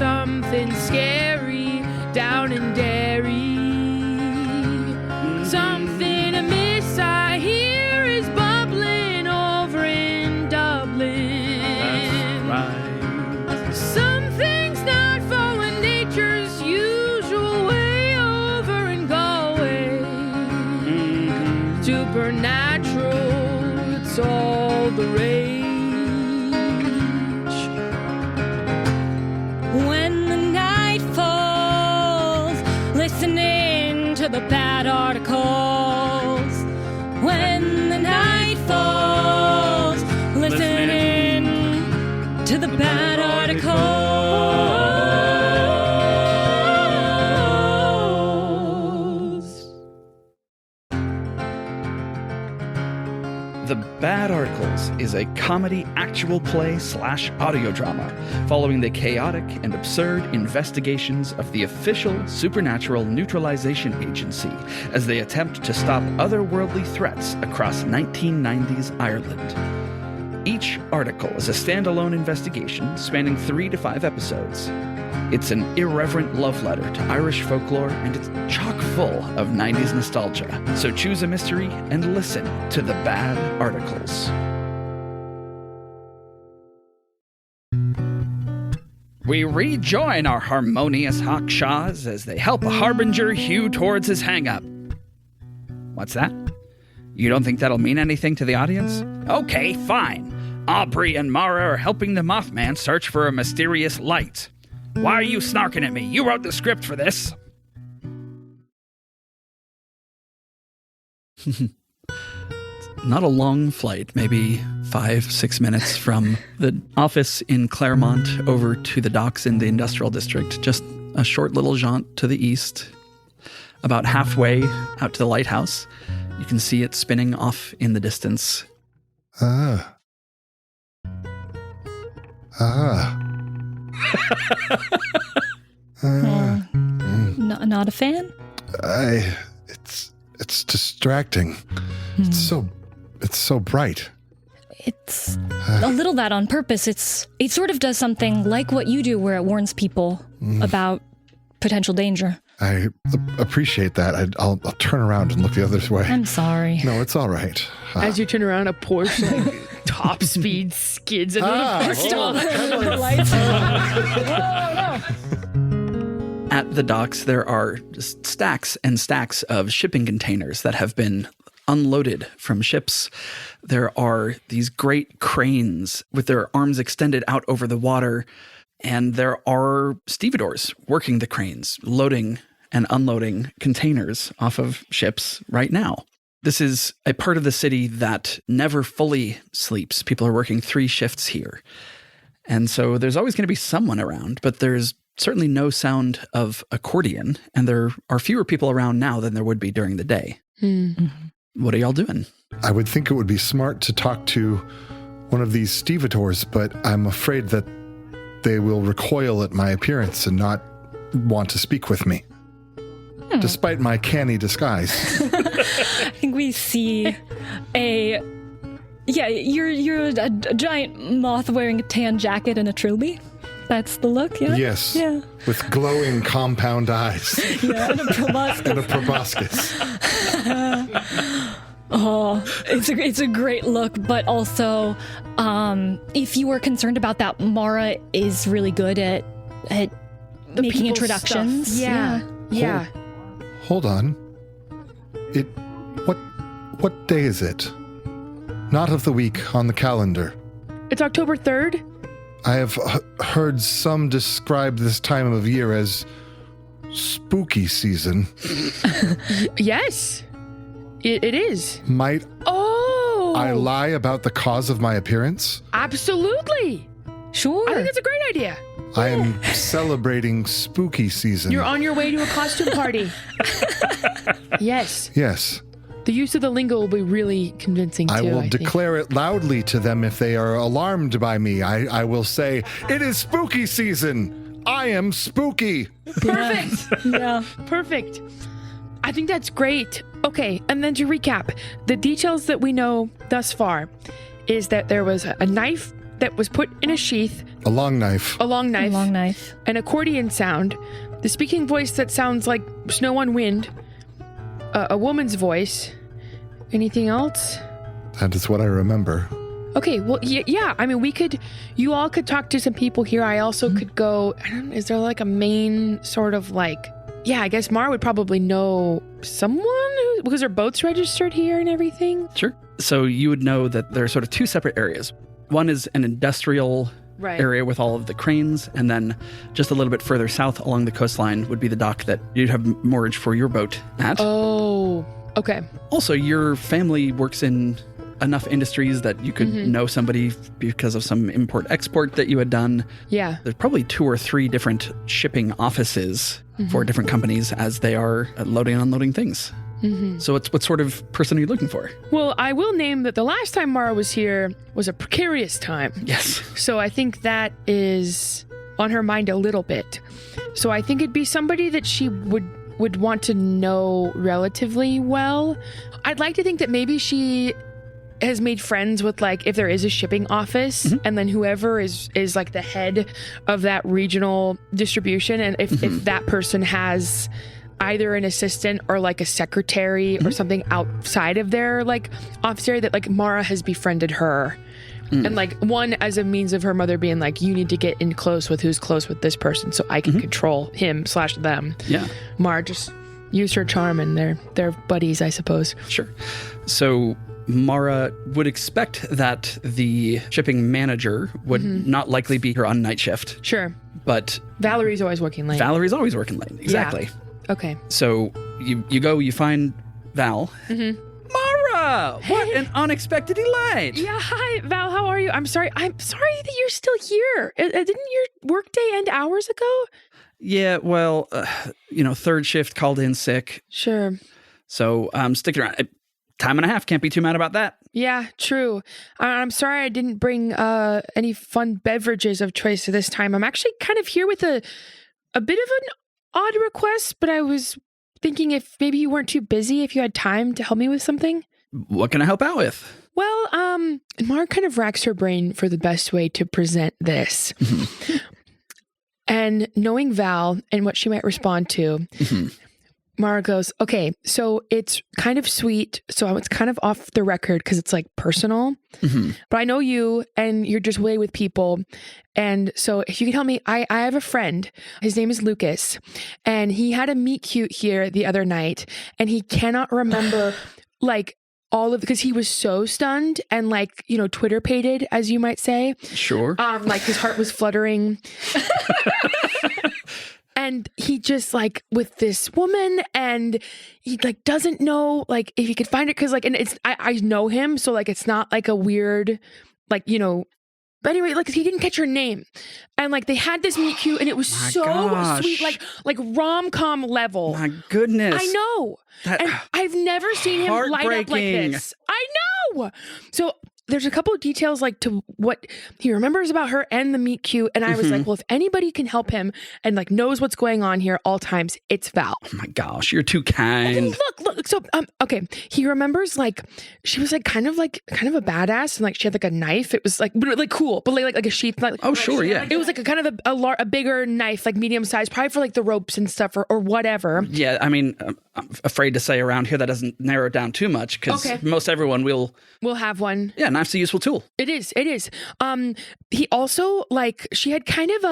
something scary down in Derry. Something amiss I hear is bubbling over in Dublin. That's right. Something's not following nature's usual way over in Galway. Supernatural, it's all the rage. When the night falls, listening to the bad articles. When the night falls, listening to the bad articles. The Bad Articles is a comedy actual play / audio drama following the chaotic and absurd investigations of the official supernatural neutralization agency as they attempt to stop otherworldly threats across 1990s Ireland. Each article is a standalone investigation spanning 3 to 5 episodes. It's an irreverent love letter to Irish folklore, and it's chock full of 90s nostalgia. So choose a mystery and listen to The Bad Articles. We rejoin our harmonious hawkshaws as they help a Harbinger hew towards his hang-up. What's that? You don't think that'll mean anything to the audience? Okay, fine. Aubrey and Mara are helping the Mothman search for a mysterious light. Why are you snarking at me? You wrote the script for this. Not a long flight, maybe 5-6 minutes from the office in Claremont over to the docks in the industrial district. Just a short little jaunt to the east. About halfway out to the lighthouse, you can see it spinning off in the distance. Not a fan? It's distracting. It's so bright. It's a little that on purpose. It sort of does something like what you do where it warns people about potential danger. I appreciate that. I'll turn around and look the other way. I'm sorry. No, it's all right. As you turn around, a Porsche top speed skids into the parking lot. At the docks, there are just stacks and stacks of shipping containers that have been unloaded from ships. There are these great cranes with their arms extended out over the water, and there are stevedores working the cranes, loading and unloading containers off of ships right now. This is a part of the city that never fully sleeps. People are working 3 shifts here. And so there's always going to be someone around, but there's certainly no sound of accordion, and there are fewer people around now than there would be during the day. Mm-hmm. What are y'all doing? I would think it would be smart to talk to one of these stevedores, but I'm afraid that they will recoil at my appearance and not want to speak with me, despite my canny disguise. I think we see you're a giant moth wearing a tan jacket and a trilby. That's the look, yeah? Yes. Yeah. With glowing compound eyes. Yeah, and a proboscis. And a proboscis. It's a great look, but also, if you were concerned about that, Mara is really good at making introductions. Stuff. Yeah. Hold on. What day is it? Not of the week on the calendar. It's October 3rd. I have heard some describe this time of year as spooky season. Yes, it is. Might I lie about the cause of my appearance? Absolutely. Sure. I think it's a great idea. I am celebrating spooky season. You're on your way to a costume party. Yes. Yes. The use of the lingo will be really convincing, too, I will declare it loudly to them if they are alarmed by me. I will say, it is spooky season. I am spooky. Perfect. Yeah. Perfect. I think that's great. Okay, and then to recap, the details that we know thus far is that there was a knife that was put in a sheath. A long knife. A long knife. A long knife. An accordion sound. The speaking voice that sounds like snow on wind. A woman's voice. Anything else? That is what I remember. Okay, well, yeah. I mean, you all could talk to some people here. I also could go, is there like a main sort of like, I guess Mara would probably know someone because her boat's registered here and everything. Sure. So you would know that there are sort of two separate areas. One is an industrial area with all of the cranes, and then just a little bit further south along the coastline would be the dock that you'd have moorage for your boat at. Oh, okay. Also, your family works in enough industries that you could know somebody because of some import-export that you had done. Yeah. There's probably 2 or 3 different shipping offices for different companies as they are loading and unloading things. So what sort of person are you looking for? Well, I will name that the last time Mara was here was a precarious time. Yes. So I think that is on her mind a little bit. So I think it'd be somebody that she would want to know relatively well. I'd like to think that maybe she has made friends with, like, if there is a shipping office, and then whoever is like the head of that regional distribution, and if that person has either an assistant or like a secretary or something outside of their like office area, that like Mara has befriended her. And like one as a means of her mother being like, you need to get in close with who's close with this person so I can control him/them. Yeah. Mara just used her charm and they're buddies, I suppose. Sure. So Mara would expect that the shipping manager would not likely be here on night shift. Sure. But Valerie's always working late. Valerie's always working late. Exactly. Yeah. Okay. So you go, you find Val. Mara! What an unexpected delight! Yeah, hi, Val, how are you? I'm sorry that you're still here. Didn't your workday end hours ago? Yeah, well, third shift called in sick. Sure. So I'm sticking around. Time and a half, can't be too mad about that. Yeah, true. I'm sorry I didn't bring any fun beverages of choice this time. I'm actually kind of here with a bit of an odd request, but I was thinking if maybe you weren't too busy, if you had time to help me with something. What can I help out with? Well, Mara kind of racks her brain for the best way to present this. And knowing Val and what she might respond to, Mara goes, okay, so it's kind of sweet. So it's kind of off the record because it's like personal. But I know you and you're just way with people. And so if you can help me, I have a friend. His name is Lucas. And he had a meet cute here the other night. And he cannot remember like all of, because he was so stunned and like, Twitter pated, as you might say. Sure. Like his heart was fluttering. And he just like with this woman, and he like doesn't know like if he could find it, because like, and it's I know him, so like it's not like a weird like but anyway, like he didn't catch her name, and like they had this meet cute, and it was sweet, like rom-com level. My goodness, I know, and I've never seen him light up like this. I know. So there's a couple of details like to what he remembers about her and the meet cute. And I was like, well, if anybody can help him and like knows what's going on here all times, it's Val. Oh my gosh, you're too kind. And look. So, okay. He remembers like, she was like kind of a badass, and like she had like a knife. It was like cool, but like a sheath. Like, oh, sure. Yeah. It was like a kind of a bigger knife, like medium size, probably for like the ropes and stuff or whatever. Yeah. I mean, I'm afraid to say around here that doesn't narrow it down too much, because most everyone will have one. Yeah. Knife's a useful tool. It is. He also like, she had kind of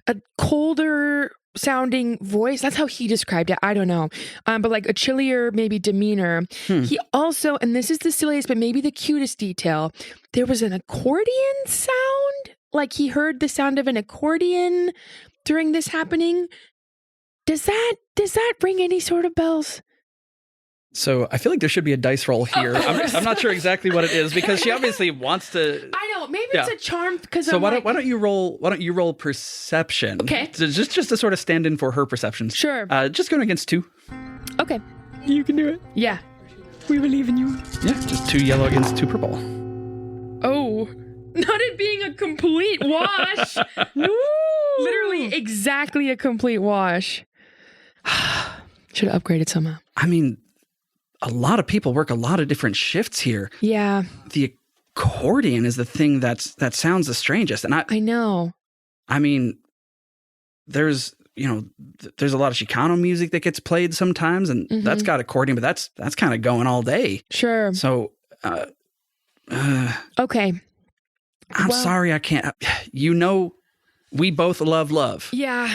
a colder sounding voice. That's how he described it. I don't know. But like a chillier maybe demeanor. He also, and this is the silliest, but maybe the cutest detail, there was an accordion sound. Like he heard the sound of an accordion during this happening. Does that ring any sort of bells? So I feel like there should be a dice roll here. I'm not sure exactly what it is, because she obviously wants to. I know. Maybe it's a charm. Because so why don't you roll perception? Okay. So just to sort of stand in for her perceptions. Sure. Just going against 2. Okay. You can do it. Yeah. We believe in you. Yeah. Just 2 yellow against 2 purple. Oh, not it being a complete wash. No. Literally exactly a complete wash. Should have upgraded somehow. I mean, a lot of people work a lot of different shifts here. Yeah. The accordion is the thing that sounds the strangest. And I know. I mean, there's a lot of Chicano music that gets played sometimes, and that's got accordion, but that's kind of going all day. Sure. So, okay. I'm sorry I can't. We both love. Yeah.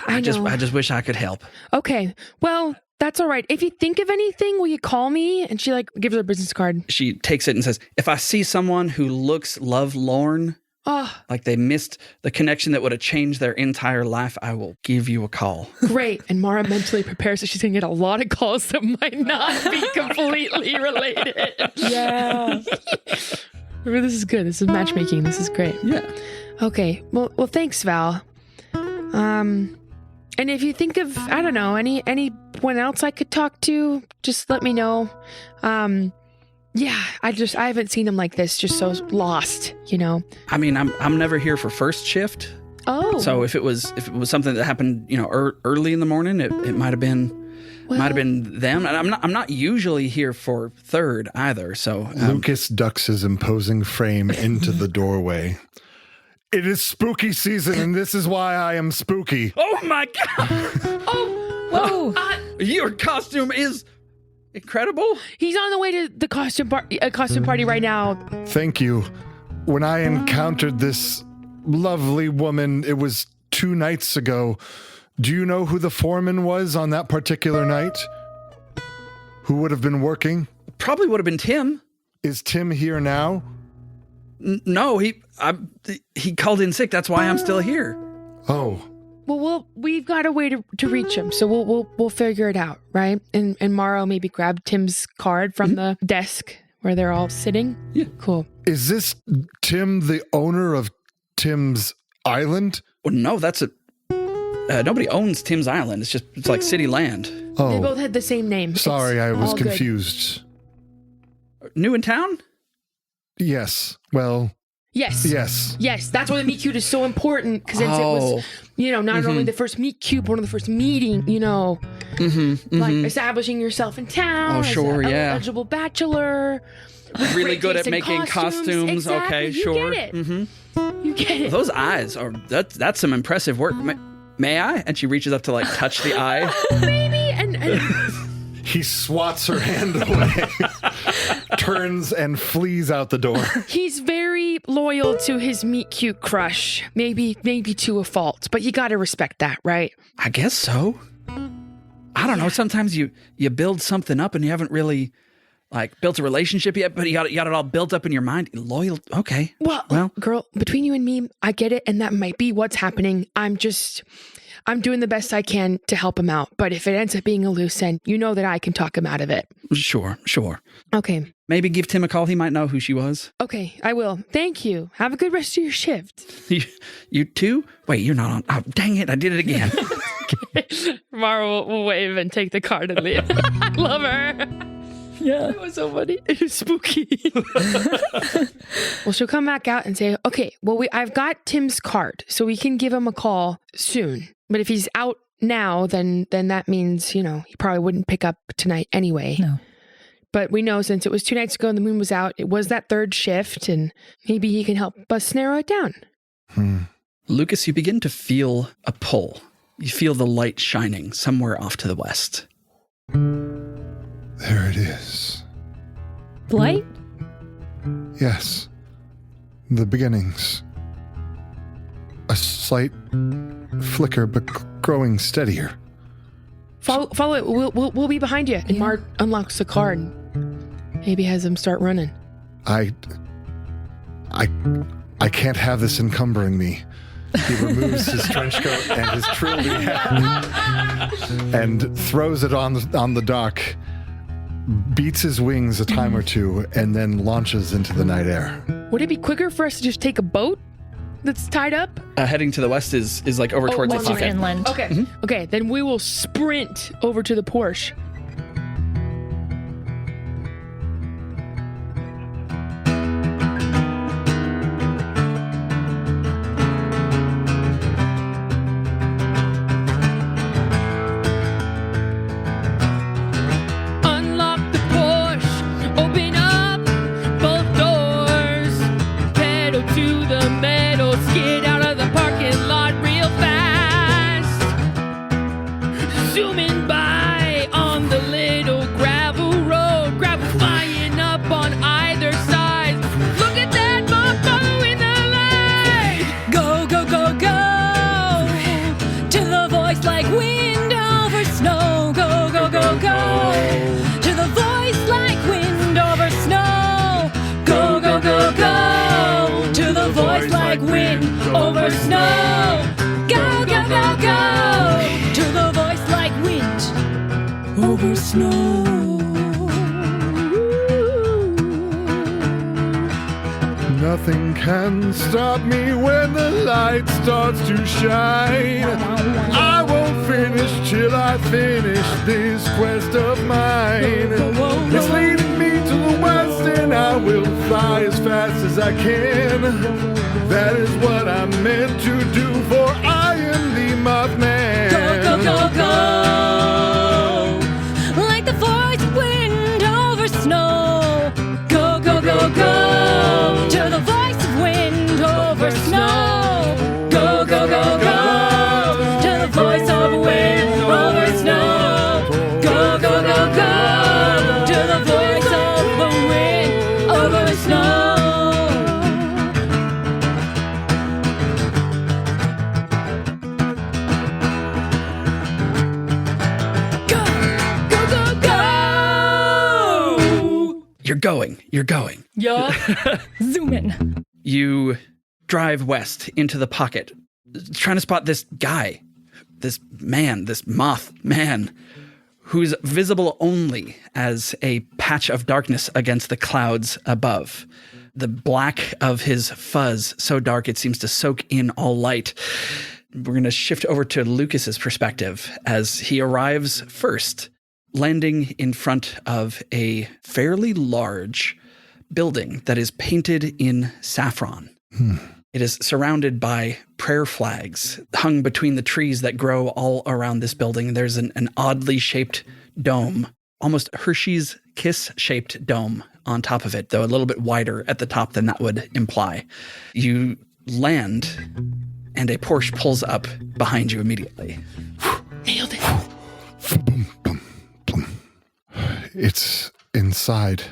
I just wish I could help. Okay. Well, that's all right. If you think of anything, will you call me? And she gives her a business card. She takes it and says, if I see someone who looks lovelorn, like they missed the connection that would have changed their entire life, I will give you a call. Great. And Mara mentally prepares that she's going to get a lot of calls that might not be completely related. Yeah. This is good. This is matchmaking. This is great. Yeah. Okay. Well, thanks, Val. And if you think of, I don't know, anyone else I could talk to, just let me know. Yeah, I haven't seen him like this, just so lost, I mean, I'm never here for first shift. Oh. So if it was something that happened, early in the morning, it might have been them. And I'm not usually here for third either. So Lucas ducks his imposing frame into the doorway. It is spooky season, and this is why I am spooky. Oh my God! Whoa! Your costume is incredible. He's on the way to the costume party right now. Thank you. When I encountered this lovely woman, it was 2 nights ago. Do you know who the foreman was on that particular night? Who would have been working? Probably would have been Tim. Is Tim here now? No, he called in sick. That's why I'm still here. Oh. Well, we've got a way to reach him, so we'll figure it out, right? And Mara maybe grab Tim's card from the desk where they're all sitting. Yeah, cool. Is this Tim, the owner of Tim's Island? Well, no, that's nobody owns Tim's Island. It's like city land. Oh, they both had the same name. Sorry, I was all good. confused. New in town? Yes. Well. Yes. That's why the meet cute is so important, because it was, not only the first meet cute, but one of the first meeting, like establishing yourself in town. Oh, sure, as an yeah. eligible bachelor. Really good at taste in making costumes. Exactly. Okay, You sure. get it. You get it. Those eyes that's some impressive work. May I? And she reaches up to touch the eye. Maybe. And He swats her hand away, turns and flees out the door. he's very loyal to his meet cute crush. Maybe to a fault, but you got to respect that, right? I guess so. I don't know. Sometimes you build something up and you haven't really built a relationship yet, but you got it all built up in your mind. Loyal. Okay. Well, girl, between you and me, I get it, and that might be what's happening. I'm doing the best I can to help him out, but if it ends up being a loose end, you know that I can talk him out of it. Sure. Okay. Maybe give Tim a call. He might know who she was. Okay, I will. Thank you. Have a good rest of your shift. You too? Wait, you're not on. Oh, dang it. I did it again. Mara will wave and take the card and leave. I love her. Yeah. That was so funny. It was spooky. Well, she'll come back out and say, okay, well, I've got Tim's card, so we can give him a call soon. But if he's out now, then that means, he probably wouldn't pick up tonight anyway. No. But we know since it was 2 nights ago and the moon was out, it was that third shift, and maybe he can help us narrow it down. Lucas, you begin to feel a pull. You feel the light shining somewhere off to the west. There it is. Light? Yes. The beginnings. A slight flicker, but growing steadier. Follow it. We'll be behind you. And Mark unlocks the card. Maybe has him start running. I can't have this encumbering me. He removes his trench coat and his trilby hat and throws it on the dock, beats his wings a time or two, and then launches into the night air. Would it be quicker for us to just take a boat that's tied up? Heading to the west is over towards the Launching pocket. inland. Okay. Okay, then we will sprint over to the Porsche. Unlock the Porsche, open up over snow. Go, go, go, go. To the voice like wind over snow. Nothing can stop me when the light starts to shine. I won't finish till I finish this quest of mine. It's leading me to the west and I will fly as fast as I can. That is what I'm meant to do, for I am the Mothman. Go, go, go, go. Like the voice of wind over snow. Go, go, go, go. To the voice of wind over snow. Go, go, go, go. To the voice of wind over snow. Go, go, go, go. To the voice of the wind over snow. You're going. Yeah. Zoom in. You drive west into the pocket, trying to spot this guy, this man, this moth man, who's visible only as a patch of darkness against the clouds above. The black of his fuzz, so dark it seems to soak in all light. We're going to shift over to Lucas's perspective as he arrives first, landing in front of a fairly large building that is painted in saffron. It is surrounded by prayer flags hung between the trees that grow all around this building. There's an oddly shaped dome, almost Hershey's Kiss-shaped dome on top of it, though a little bit wider at the top than that would imply. You land, and a Porsche pulls up behind you immediately. Nailed it. It's inside.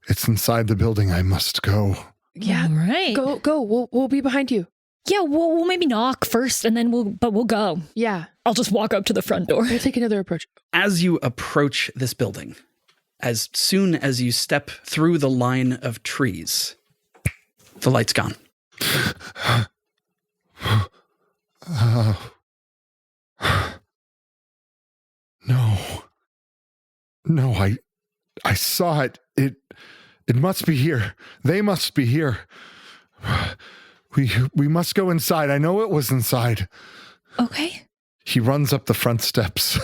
It's inside the building. I must go. Yeah. All right. Go. We'll be behind you. Yeah, we'll maybe knock first and then we'll go. Yeah. I'll just walk up to the front door. We'll take another approach. As you approach this building, as soon as you step through the line of trees, the light's gone. No, I saw it. It must be here. They must be here. We must go inside. I know it was inside. Okay. He runs up the front steps,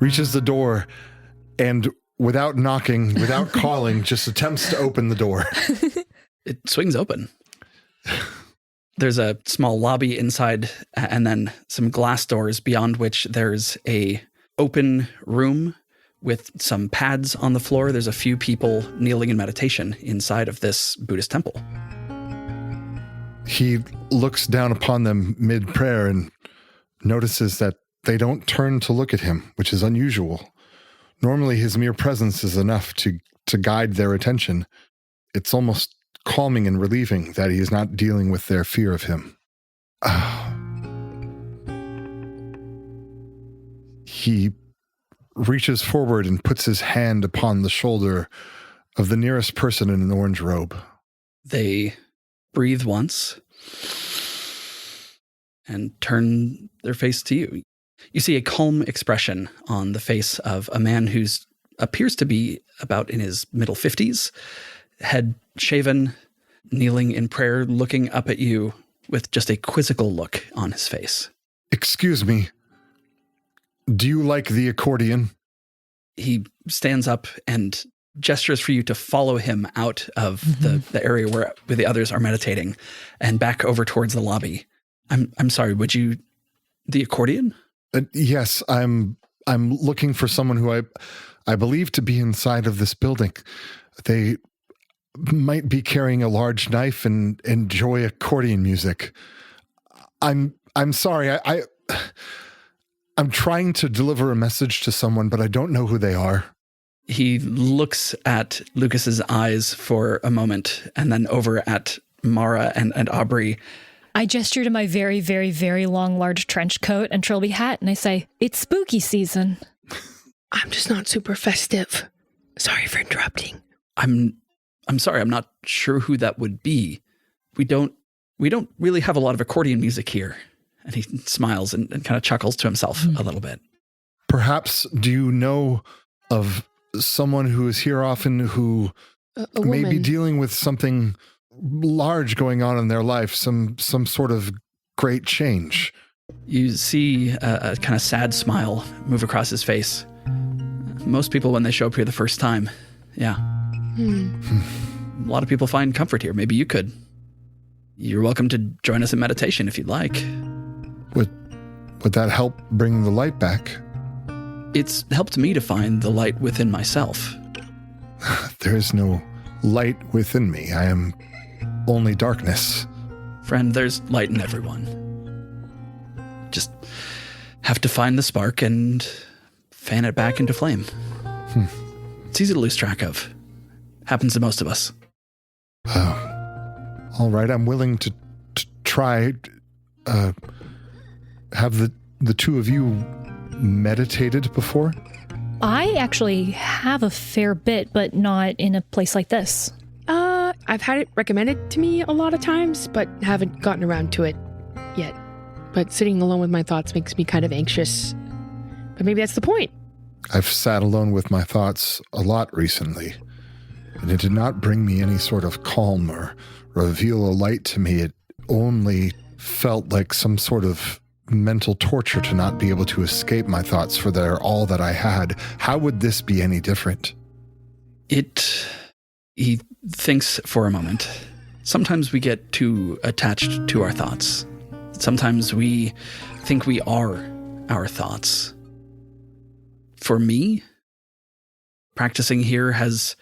reaches the door, and without knocking, without calling, just attempts to open the door. It swings open. There's a small lobby inside, and then some glass doors beyond which there's a open room with some pads on the floor. There's a few people kneeling in meditation inside of this Buddhist temple. He looks down upon them mid-prayer and notices that they don't turn to look at him, which is unusual. Normally, his mere presence is enough to guide their attention. It's almost calming and relieving that he is not dealing with their fear of him. He reaches forward and puts his hand upon the shoulder of the nearest person in an orange robe. They breathe once and turn their face to you. You see a calm expression on the face of a man who appears to be about in his middle 50s, head shaven, kneeling in prayer, looking up at you with just a quizzical look on his face. Excuse me. Do you like the accordion? He stands up and gestures for you to follow him out of the area where the others are meditating and back over towards the lobby. I'm sorry, would you... The accordion? Yes, I'm looking for someone who I believe to be inside of this building. They might be carrying a large knife and enjoy accordion music. I'm sorry. I'm trying to deliver a message to someone, but I don't know who they are. He looks at Lucas's eyes for a moment and then over at Mara and Aubrey. I gesture to my very, very, very long, large trench coat and trilby hat, and I say, "It's spooky season." I'm just not super festive. Sorry for interrupting. I'm sorry, I'm not sure who that would be. We don't We don't really have a lot of accordion music here. And he smiles and kind of chuckles to himself a little bit. Perhaps, do you know of someone who is here often who A may be woman. dealing with something large going on in their life, some sort of great change? You see a kind of sad smile move across his face. Most people, when they show up here the first time, yeah. A lot of people find comfort here. Maybe you could. You're welcome to join us in meditation if you'd like. Would that help bring the light back? It's helped me to find the light within myself. There is no light within me. I am only darkness. Friend, there's light in everyone. Just have to find the spark and fan it back into flame. It's easy to lose track of. Happens to most of us. All right, I'm willing to try. Have the two of you meditated before? I actually have a fair bit, but not in a place like this. I've had it recommended to me a lot of times, but haven't gotten around to it yet. But sitting alone with my thoughts makes me kind of anxious. But maybe that's the point. I've sat alone with my thoughts a lot recently, and it did not bring me any sort of calm or reveal a light to me. It only felt like some sort of mental torture to not be able to escape my thoughts, for they're all that I had. How would this be any different? He thinks for a moment. Sometimes we get too attached to our thoughts. Sometimes we think we are our thoughts. For me, practicing here has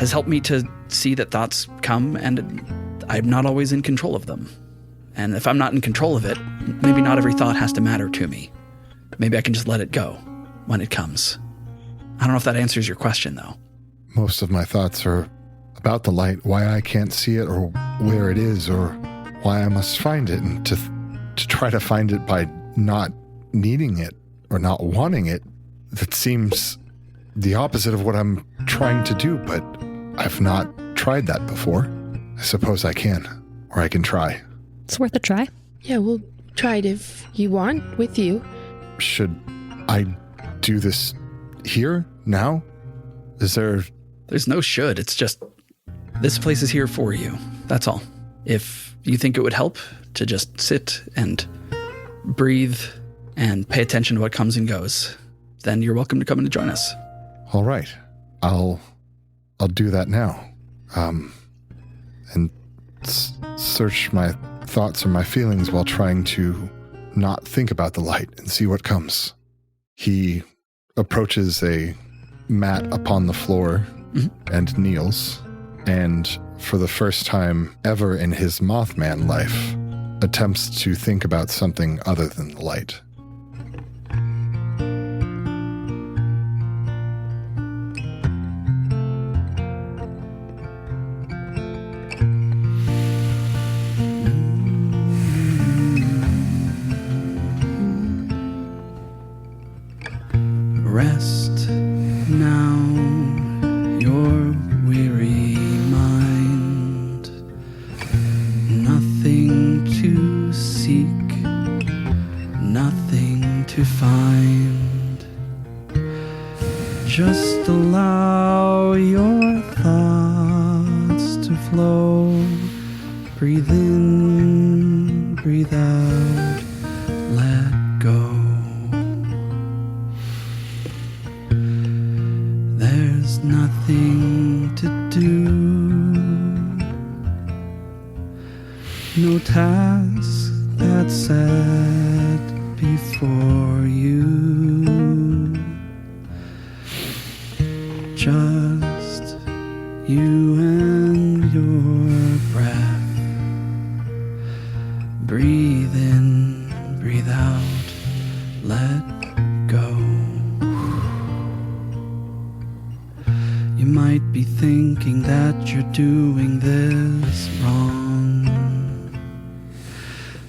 helped me to see that thoughts come and I'm not always in control of them. And if I'm not in control of it, maybe not every thought has to matter to me. Maybe I can just let it go when it comes. I don't know if that answers your question, though. Most of my thoughts are about the light, why I can't see it or where it is or why I must find it. And to try to find it by not needing it or not wanting it, that seems the opposite of what I'm trying to do, but I've not tried that before. I suppose I can, or I can try. It's worth a try. Yeah, we'll try it if you want, with you. Should I do this here, now? Is there... There's no should. It's just, this place is here for you. That's all. If you think it would help to just sit and breathe and pay attention to what comes and goes, then you're welcome to come in and join us. All right. I'll do that now. And search my thoughts or my feelings while trying to not think about the light and see what comes. He approaches a mat upon the floor and kneels, and for the first time ever in his Mothman life, attempts to think about something other than the light. Rest now your weary mind. Nothing to seek, nothing to find. Just allow your thoughts to flow. Breathe in, breathe out, let go. There's nothing to do, no task that's set before you. Just you and your breath. Breathe in, breathe out, let go. You might be thinking that you're doing this wrong,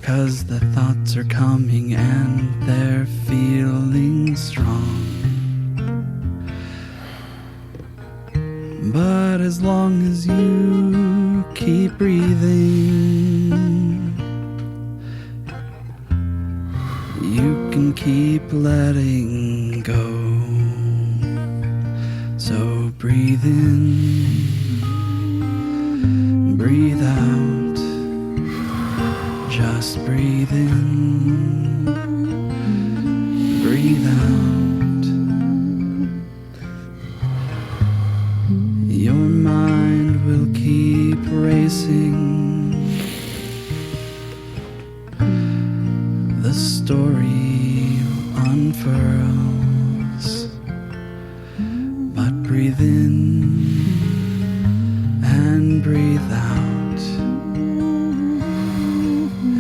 'cause the thoughts are coming and they're feeling strong. But as long as you keep breathing, You can keep letting go. So breathe in, breathe out. Just breathe in, breathe out. Your mind will keep racing. The story unfurls, but breathe in and breathe out,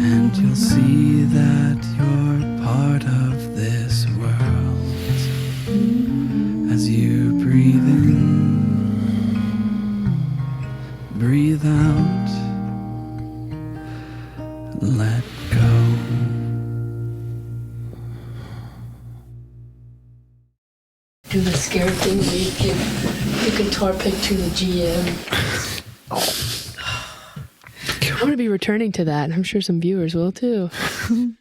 and you'll see that you're part of this world. As you breathe in, breathe out, let go. Do the scare thing where you give the guitar pick to the GM. I'm going to be returning to that. I'm sure some viewers will too.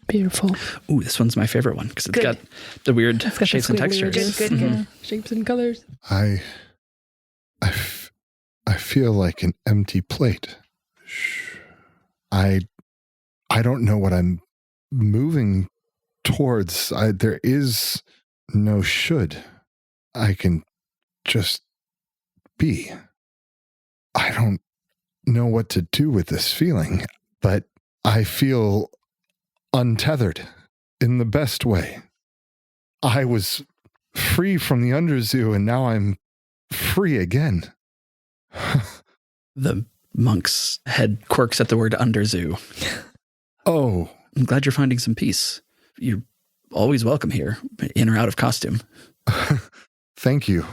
Beautiful. Ooh, this one's my favorite one because it's got the weird shapes and textures. Good. Shapes and colors. I feel like an empty plate. I don't know what I'm moving towards. There is no should. I can just be. I don't know what to do with this feeling, but I feel untethered in the best way. I was free from the underzoo, and now I'm free again. The monk's head quirks at the word underzoo. Oh. I'm glad you're finding some peace. You're always welcome here, in or out of costume. Thank you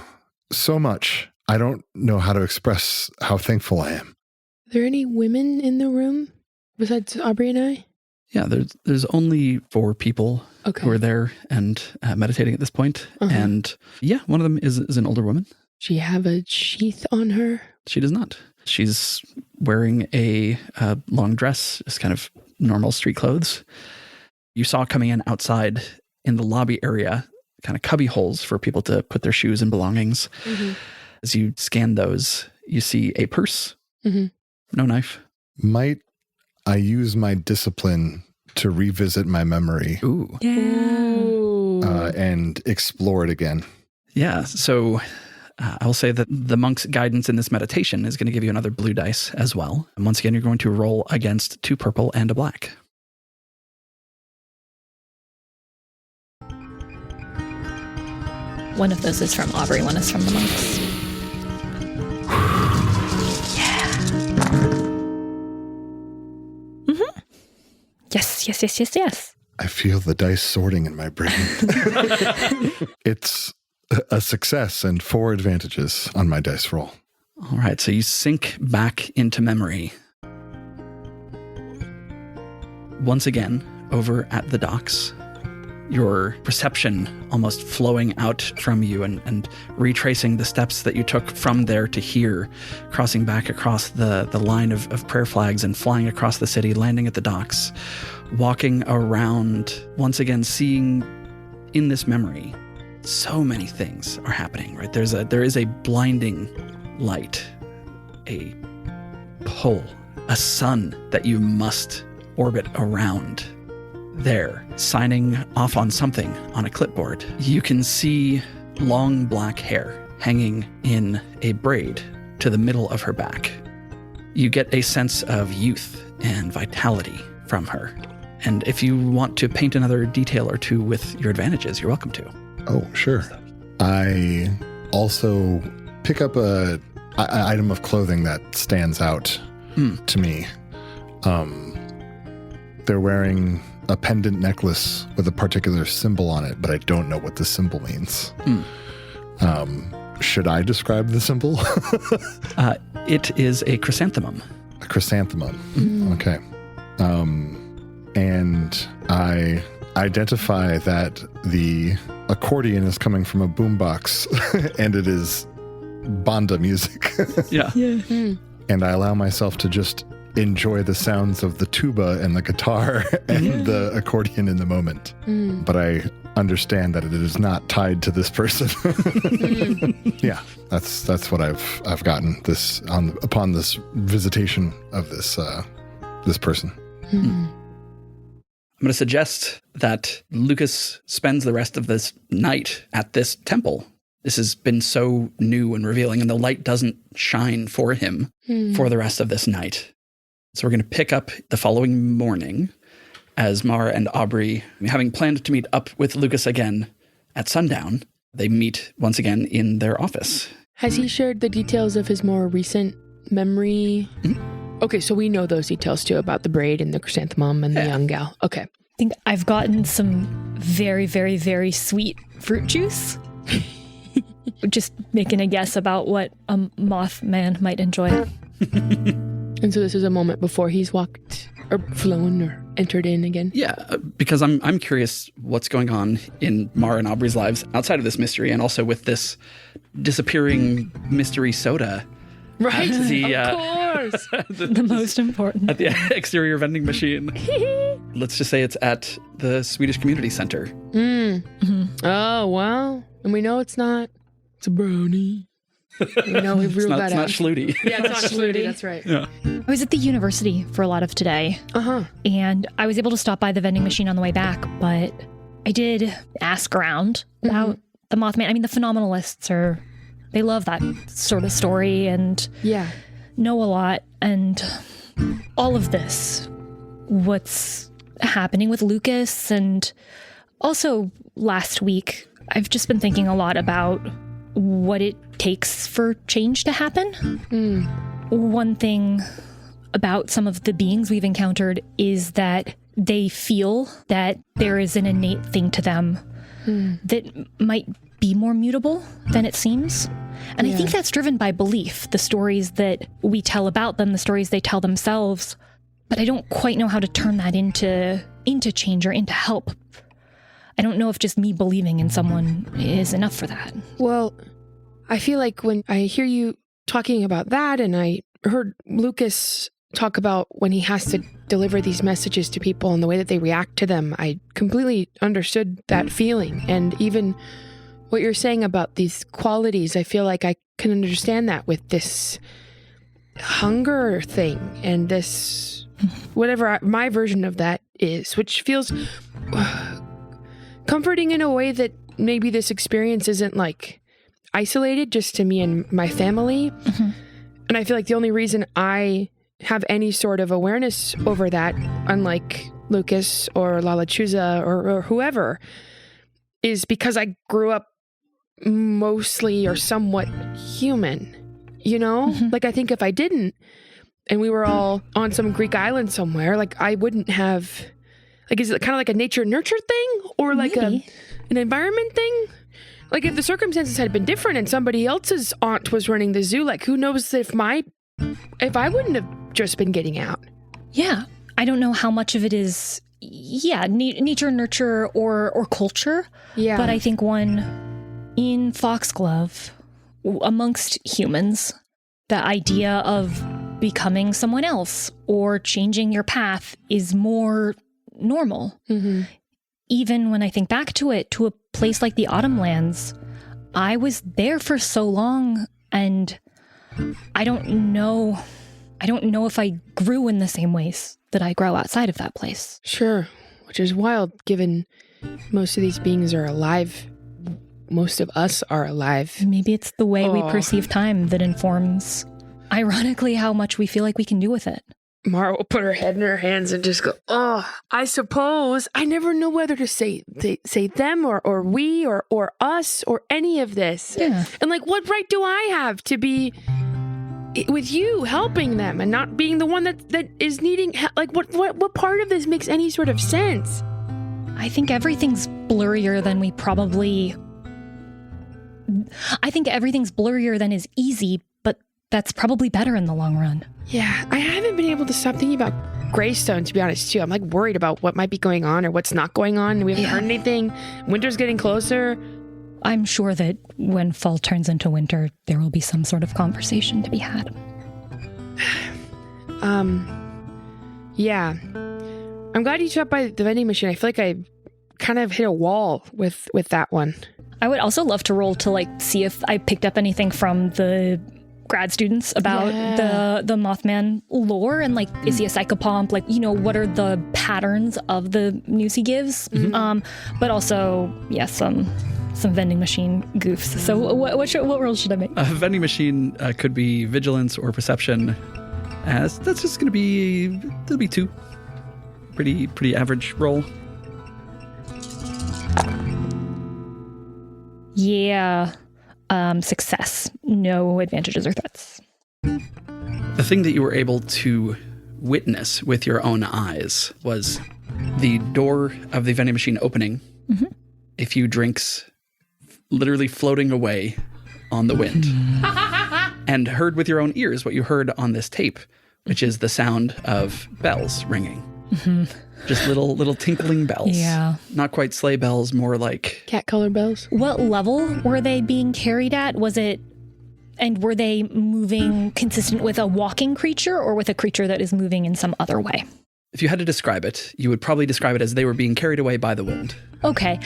so much. I don't know how to express how thankful I am. Are there any women in the room besides Aubrey and I? Yeah, there's only 4 people Okay. who are there and meditating at this point. Uh-huh. And yeah, one of them is an older woman. She have a sheath on her? She does not. She's wearing a long dress, just kind of normal street clothes. You saw coming in outside in the lobby area, kind of cubby holes for people to put their shoes and belongings. Mm-hmm. As you scan those, you see a purse, no knife. Might I use my discipline to revisit my memory Ooh. and explore it again? Yeah, so I'll say that the monk's guidance in this meditation is going to give you another blue dice as well. And once again, you're going to roll against 2 purple and a black. One of those is from Aubrey, one is from the monks. Yes. I feel the dice sorting in my brain. It's a success and 4 advantages on my dice roll. All right, so you sink back into memory. Once again, over at the docks, your perception almost flowing out from you and retracing the steps that you took from there to here, crossing back across the line of prayer flags and flying across the city, landing at the docks, walking around, once again, seeing in this memory, so many things are happening, right? There is a blinding light, a pull, a sun that you must orbit around. There, signing off on something on a clipboard, you can see long black hair hanging in a braid to the middle of her back. You get a sense of youth and vitality from her. And if you want to paint another detail or 2 with your advantages, you're welcome to. Oh, sure. I also pick up an item of clothing that stands out to me. They're wearing a pendant necklace with a particular symbol on it, but I don't know what the symbol means. Should I describe the symbol? It is a chrysanthemum. A chrysanthemum. Okay. And I identify that the accordion is coming from a boombox and it is banda music. Yeah. And I allow myself to just enjoy the sounds of the tuba and the guitar and the accordion in the moment. But I understand that it is not tied to this person. Yeah, that's what I've gotten upon this visitation of this person. I'm going to suggest that Lucas spends the rest of this night at this temple. This has been so new and revealing, and the light doesn't shine for him for the rest of this night. So we're going to pick up the following morning as Mara and Aubrey, having planned to meet up with Lucas again at sundown, they meet once again in their office. Has he shared the details of his more recent memory? Okay, so we know those details too, about the braid and the chrysanthemum and the young gal. Okay. I think I've gotten some very, very, very sweet fruit juice. Just making a guess about what a Mothman might enjoy. And so this is a moment before he's walked or flown or entered in again? Yeah, because I'm curious what's going on in Mara and Aubrey's lives outside of this mystery, and also with this disappearing mystery soda. Right, At of course. The most important. At the exterior vending machine. Let's just say it's at the Swedish Community Center. Oh, wow. And we know it's not. It's a brownie. We know we've ruled that out. It's not Schluty. Yeah, it's not Schluty. That's right. Yeah. I was at the university for a lot of today. And I was able to stop by the vending machine on the way back, but I did ask around about the Mothman. I mean, the phenomenalists they love that sort of story and know a lot. And all of this, what's happening with Lucas, and also last week, I've just been thinking a lot about what it takes for change to happen. One thing about some of the beings we've encountered is that they feel that there is an innate thing to them that might be more mutable than it seems. And I think that's driven by belief, the stories that we tell about them, the stories they tell themselves. But I don't quite know how to turn that into change or into help. I don't know if just me believing in someone is enough for that. Well, I feel like when I hear you talking about that, and I heard Lucas talk about when he has to deliver these messages to people and the way that they react to them, I completely understood that feeling. And even what you're saying about these qualities, I feel like I can understand that with this hunger thing and this, whatever my version of that is, which feels comforting in a way that maybe this experience isn't like isolated just to me and my family. And I feel like the only reason I have any sort of awareness over that, unlike Lucas or Lala Chusa or whoever, is because I grew up mostly or somewhat human, you know? Like, I think if I didn't, and we were all on some Greek island somewhere, like, I wouldn't have, like, is it kind of like a nature nurture thing, or like an environment thing? Like, if the circumstances had been different and somebody else's aunt was running the zoo, like, who knows if I wouldn't have just been getting out. Yeah. I don't know how much of it is, nature, nurture, or culture. Yeah. But I think in Foxglove, amongst humans, the idea of becoming someone else or changing your path is more normal. Even when I think back to it, to a place like the Autumnlands, I was there for so long, and I don't know if I grew in the same ways that I grow outside of that place. Sure, which is wild given most of these beings are alive. Most of us are alive. Maybe it's the way we perceive time that informs, ironically, how much we feel like we can do with it. Mara will put her head in her hands and just go, I suppose. I never know whether to say them or we or us or any of this. Yeah. And like, what right do I have to be with you helping them and not being the one that is needing help? Like, what part of this makes any sort of sense? I think everything's blurrier than I think everything's blurrier than is easy, but that's probably better in the long run. Yeah, I haven't been able to stop thinking about Greystone, to be honest, too. I'm like worried about what might be going on or what's not going on. We haven't heard anything. Winter's getting closer. I'm sure that when fall turns into winter, there will be some sort of conversation to be had. Yeah. I'm glad you shot by the vending machine. I feel like I kind of hit a wall with that one. I would also love to roll to like see if I picked up anything from the grad students about the Mothman lore and like, is he a psychopomp? Like, you know, what are the patterns of the news he gives? But also, some vending machine goofs. So what roll should I make? A vending machine could be vigilance or perception. As that's just going to be, it'll be 2. Pretty average roll. Yeah. Success. No advantages or threats. The thing that you were able to witness with your own eyes was the door of the vending machine opening. A few drinks literally floating away on the wind. And heard with your own ears what you heard on this tape, which is the sound of bells ringing. Just little tinkling bells. Yeah. Not quite sleigh bells, more like... Cat color bells. What level were they being carried at? And were they moving consistent with a walking creature or with a creature that is moving in some other way? If you had to describe it, you would probably describe it as they were being carried away by the wind. Okay.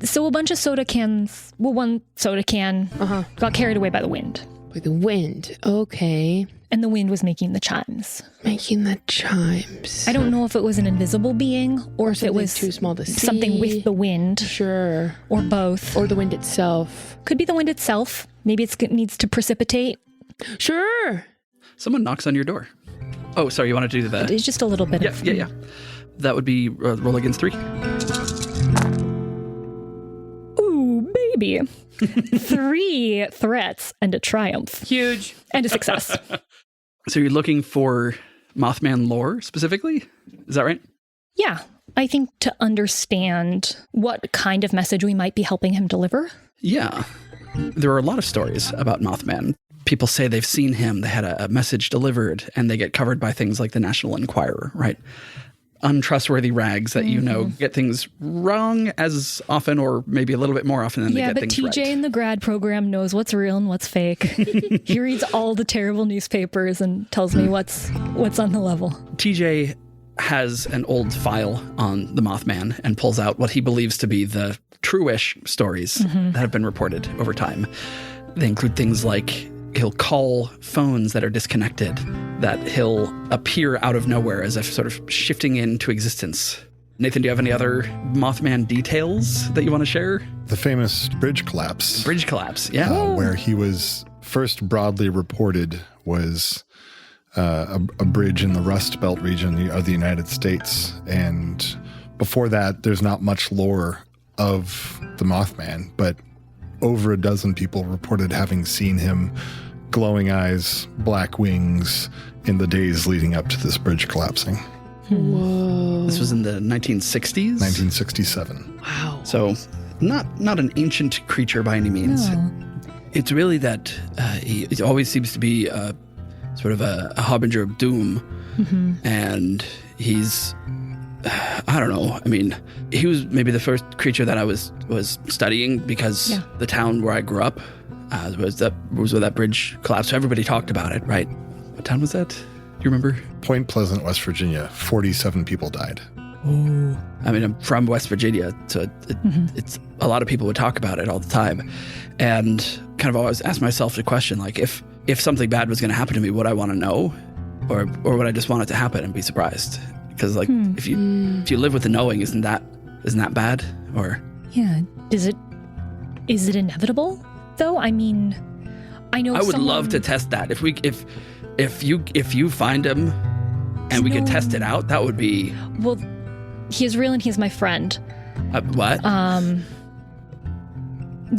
So a bunch of soda cans, one soda can got carried away by the wind. By the wind. Okay. And the wind was making the chimes. Making the chimes. I don't know if it was an invisible being or if it was too small to see. Something with the wind. Sure. Or both. Or the wind itself. Could be the wind itself. Maybe it needs to precipitate. Sure. Someone knocks on your door. Oh, sorry, you wanted to do that? It's just a little bit of... Yeah. That would be roll against 3. Ooh, baby. 3 threats and a triumph. Huge. And a success. So you're looking for Mothman lore specifically? Is that right? Yeah. I think to understand what kind of message we might be helping him deliver. Yeah. There are a lot of stories about Mothman. People say they've seen him, they had a message delivered, and they get covered by things like the National Enquirer, right? Untrustworthy rags that get things wrong as often or maybe a little bit more often than they get things right. Yeah, but TJ in the grad program knows what's real and what's fake. He reads all the terrible newspapers and tells me what's on the level. TJ has an old file on the Mothman and pulls out what he believes to be the true-ish stories that have been reported over time. They include things like he'll call phones that are disconnected, that he'll appear out of nowhere as if sort of shifting into existence. Nathan, do you have any other Mothman details that you want to share? The famous bridge collapse. Bridge collapse, yeah. Where he was first broadly reported was a bridge in the Rust Belt region of the United States. And before that, there's not much lore of the Mothman, but over a dozen people reported having seen him, glowing eyes, black wings, in the days leading up to this bridge collapsing. Whoa. This was in the 1960s? 1967. Wow. So not an ancient creature by any means. No. It's really that he always seems to be sort of a harbinger of doom. And he's... I don't know. I mean, he was maybe the first creature that I was studying because the town where I grew up was where that bridge collapsed. So everybody talked about it, right? What town was that? Do you remember? Point Pleasant, West Virginia. 47 people died. Oh. I mean, I'm from West Virginia, so it's a lot of people would talk about it all the time. And kind of always ask myself the question, like, if something bad was going to happen to me, would I want to know? Or would I just want it to happen and be surprised? Because like if you live with the knowing, isn't that bad? Or is it inevitable though? I mean, I know I would love to test that. If you find him and we could test it out, that would be he is real and he's my friend. What? The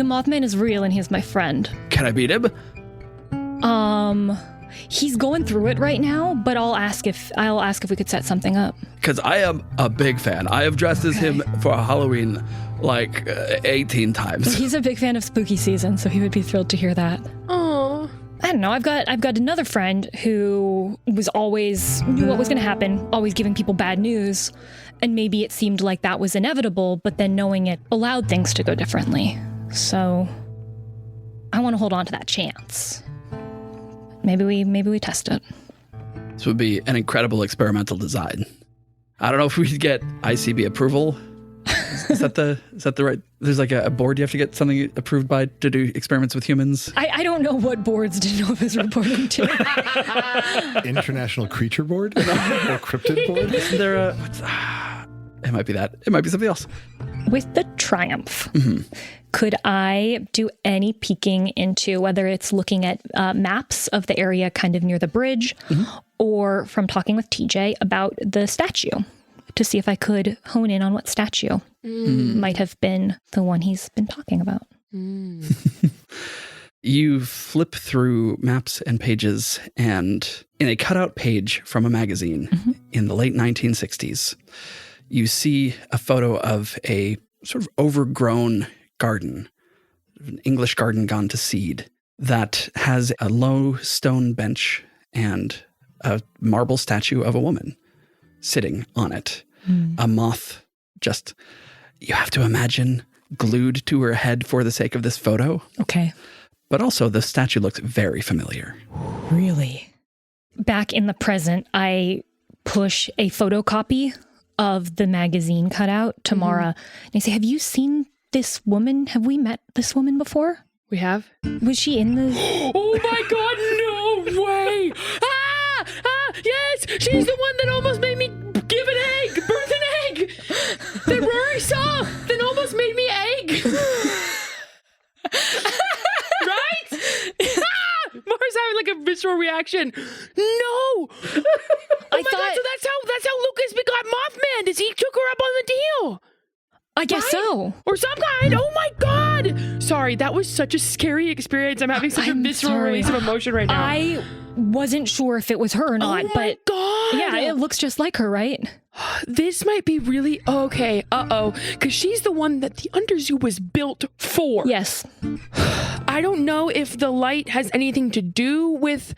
Mothman is real and he's my friend. Can I beat him? He's going through it right now, but I'll ask if we could set something up. Because I am a big fan. I have dressed as him for Halloween like 18 times. He's a big fan of spooky season, so he would be thrilled to hear that. Oh, I don't know. I've got another friend who was always knew what was going to happen, always giving people bad news, and maybe it seemed like that was inevitable, but then knowing it allowed things to go differently. So I want to hold on to that chance. Maybe we test it. This would be an incredible experimental design. I don't know if we'd get ICB approval. Is that the right? There's like a board you have to get something approved by to do experiments with humans. I don't know what boards Denova is reporting to. International Creature Board or Cryptid Board? Isn't there a? It might be that. It might be something else. With the Triumph, could I do any peeking into whether it's looking at maps of the area kind of near the bridge or from talking with TJ about the statue to see if I could hone in on what statue might have been the one he's been talking about? You flip through maps and pages, and in a cutout page from a magazine in the late 1960s, you see a photo of a sort of overgrown garden, an English garden gone to seed, that has a low stone bench and a marble statue of a woman sitting on it. A moth just, you have to imagine, glued to her head for the sake of this photo. Okay. But also the statue looks very familiar. Really? Back in the present, I push a photocopy of the magazine cutout to Mara. And I say, have you seen this woman? Have we met this woman before? We have? Was she in the... Oh my God, no way! Yes! She's the one that almost made me give an egg! Birth an egg! That Rory saw! That almost made me egg! Right? Mara's having like a visceral reaction. No! I thought... So that's how Lucas begot Mothman, is he took her up on the deal. I guess so. Or some kind. Oh my God. Sorry, that was such a scary experience. I'm having such a visceral release of emotion right now. I wasn't sure if it was her or not, oh my God. Yeah, it looks just like her, right? This might be really okay. Because she's the one that the Underzoo was built for. Yes. I don't know if the light has anything to do with...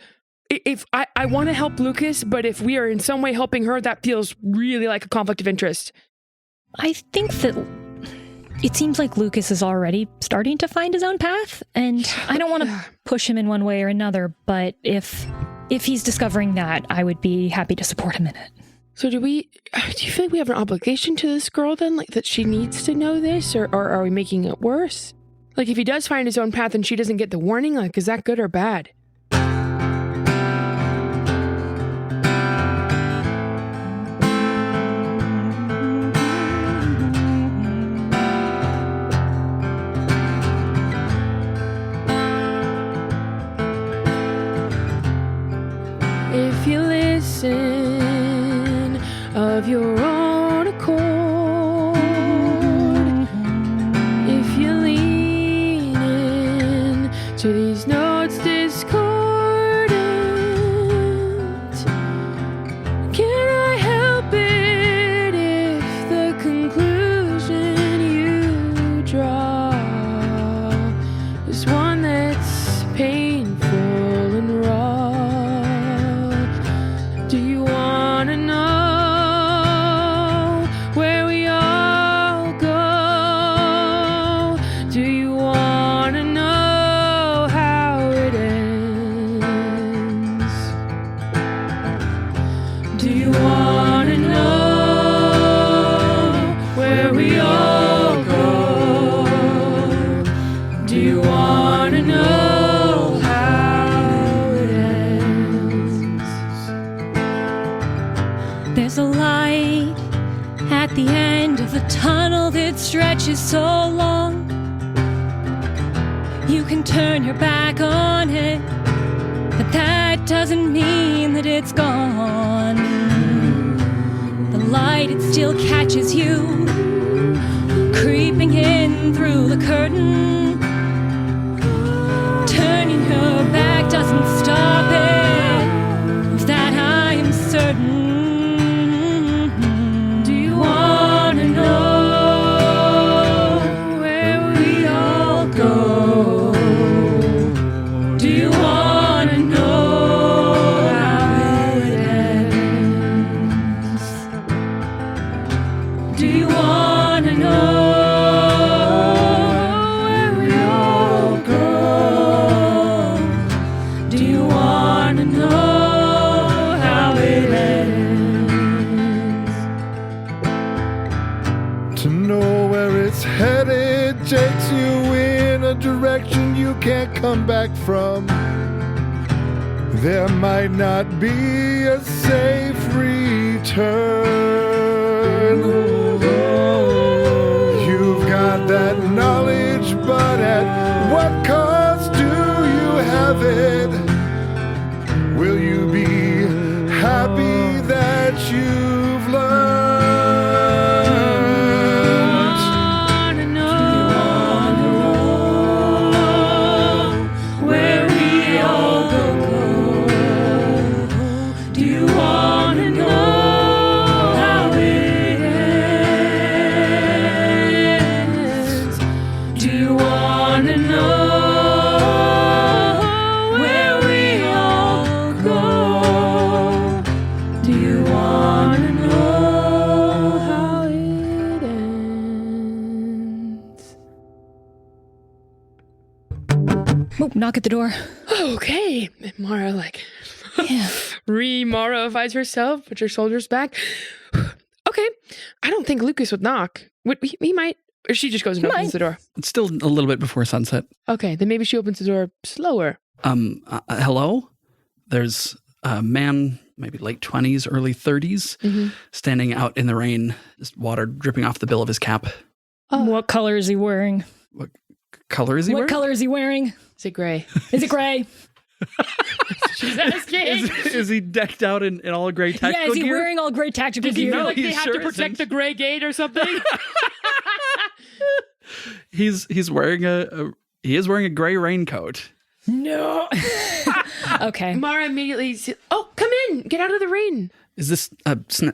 If I want to help Lucas, but if we are in some way helping her, that feels really like a conflict of interest. I think that it seems like Lucas is already starting to find his own path, and I don't want to push him in one way or another, but if he's discovering that, I would be happy to support him in it. So do you feel like we have an obligation to this girl then? Like that she needs to know this, or are we making it worse? Like if he does find his own path and she doesn't get the warning, like is that good or bad? If you listen of your own accord, if you lean in to these notes discordant, can I help it if the conclusion you draw is one that's painful and raw? Do you want to know where we all go? Do you want to know how it ends? Do you want to know where we all go? Do you want to know how it ends? There's a light at the end of the tunnel that stretches so long. You can turn your back on it, but that doesn't mean that it's gone. The light, it still catches you, creeping in through the curtain. Turning your back doesn't stop it, of that I am certain. Do you want to know where we all go? Do you want to know how it ends? Do you want to know where we to know where it's headed, takes you in a direction you can't come back from. There might not be a safe return. You've got that knowledge, but at what cost do you have it? Will you be happy that you've learned? Do you wanna know where we all go? Do you wanna know how it ends? Do you wanna know where we all go? Do you wanna know how it ends? Oh, knock at the door. Okay. And Mara, like, Yeah. re-Mara-ifies herself, puts her shoulders back. Okay. I don't think Lucas would knock. He might. Or she just goes and opens the door. It's still a little bit before sunset. Okay. Then maybe she opens the door slower. Hello? There's a man, maybe late 20s, early 30s, standing out in the rain, just water dripping off the bill of his cap. What color is he wearing? What color is he What wearing? color is he wearing? Is it gray? Is it gray? She's asking. Is he decked out in all gray tactical Yeah, is he gear? wearing all gray tactical Does he gear? feel like he they have sure to protect isn't. the gray gate or something? He's wearing he is wearing a gray raincoat. No. Okay. Mara immediately says, "Oh, come in. Get out of the rain." Is this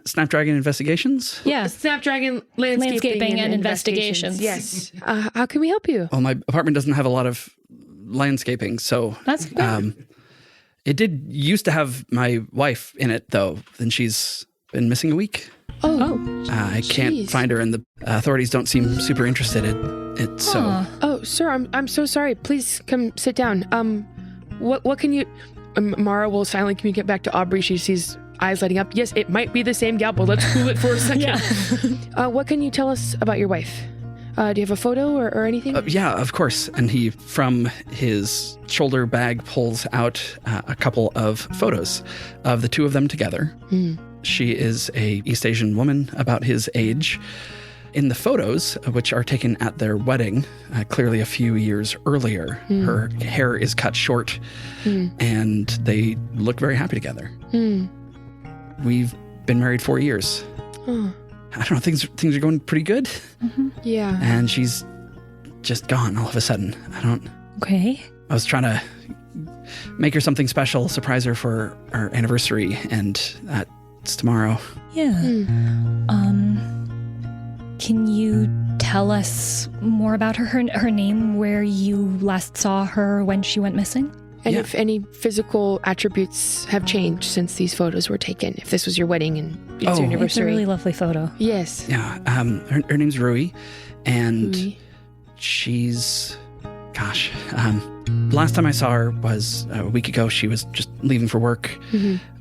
Snapdragon Investigations? Yeah. Snapdragon Landscaping and Investigations. Yes. How can we help you? Well, my apartment doesn't have a lot of landscaping, so That's good. it did used to have my wife in it, though. Then she's been missing a week. Oh. I can't Jeez. find her, and the authorities don't seem super interested in it. So Huh. Oh, sir, I'm so sorry. Please come sit down. What can you... Mara will silently communicate back to Aubrey. She sees eyes lighting up. Yes, it might be the same gal, but let's cool it for a second. Yeah. What can you tell us about your wife? Do you have a photo or anything? yeah, of course. And he, from his shoulder bag, pulls out a couple of photos of the two of them together. She is a East Asian woman about his age. In the photos, which are taken at their wedding, clearly a few years earlier, her hair is cut short, and they look very happy together. We've been married 4 years. Oh, I don't know, things are going pretty good, yeah. and she's just gone all of a sudden. Okay. I was trying to make her something special, surprise her for our anniversary, and it's tomorrow. Yeah. Can you tell us more about her name, where you last saw her when she went missing? And Yeah. if any physical attributes have changed since these photos were taken, if this was your wedding and it's your Oh. It's a anniversary. really lovely photo. Yes. Yeah, her name's Rui, and Rui. she's, gosh, last time I saw her was a week ago. She was just leaving for work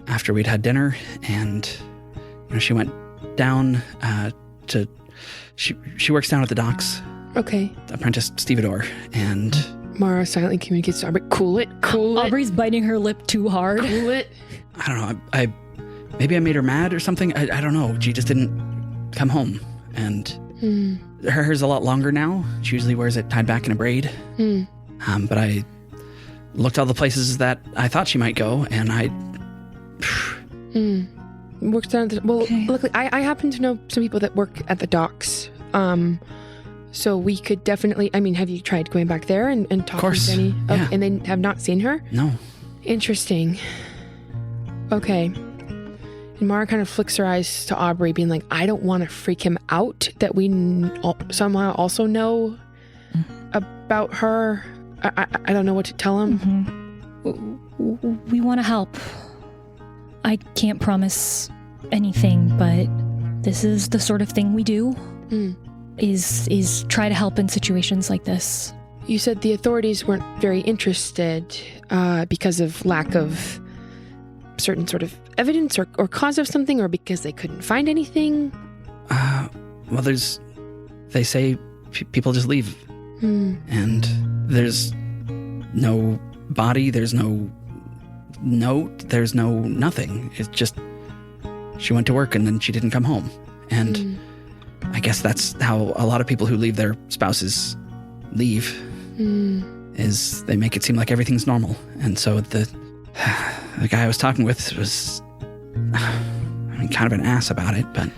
after we'd had dinner, and she went down to. She works down at the docks, Okay. apprentice stevedore, and Mara silently communicates to Aubrey. Cool it. Aubrey's biting her lip too hard. Cool it. I don't know. I maybe I made her mad or something. I don't know. She just didn't come home, and her hair's a lot longer now. She usually wears it tied back in a braid. But I looked all the places that I thought she might go, and I. Works down at the... Well, Okay. luckily, I happen to know some people that work at the docks. So we could definitely... I mean, have you tried going back there and talking course, to any... yeah. And they have not seen her? No. Interesting. Okay. And Mara kind of flicks her eyes to Aubrey, being like, I don't want to freak him out that we somehow also know about her. I don't know what to tell him. We want to help. I can't promise anything, but this is the sort of thing we do. Is try to help in situations like this. You said the authorities weren't very interested because of lack of certain sort of evidence or cause of something, or because they couldn't find anything? Well, there's they say people just leave. And there's no body, there's no note, there's no nothing. It's just she went to work and then she didn't come home. And I guess that's how a lot of people who leave their spouses leave, is they make it seem like everything's normal. And so the guy I was talking with was kind of an ass about it, but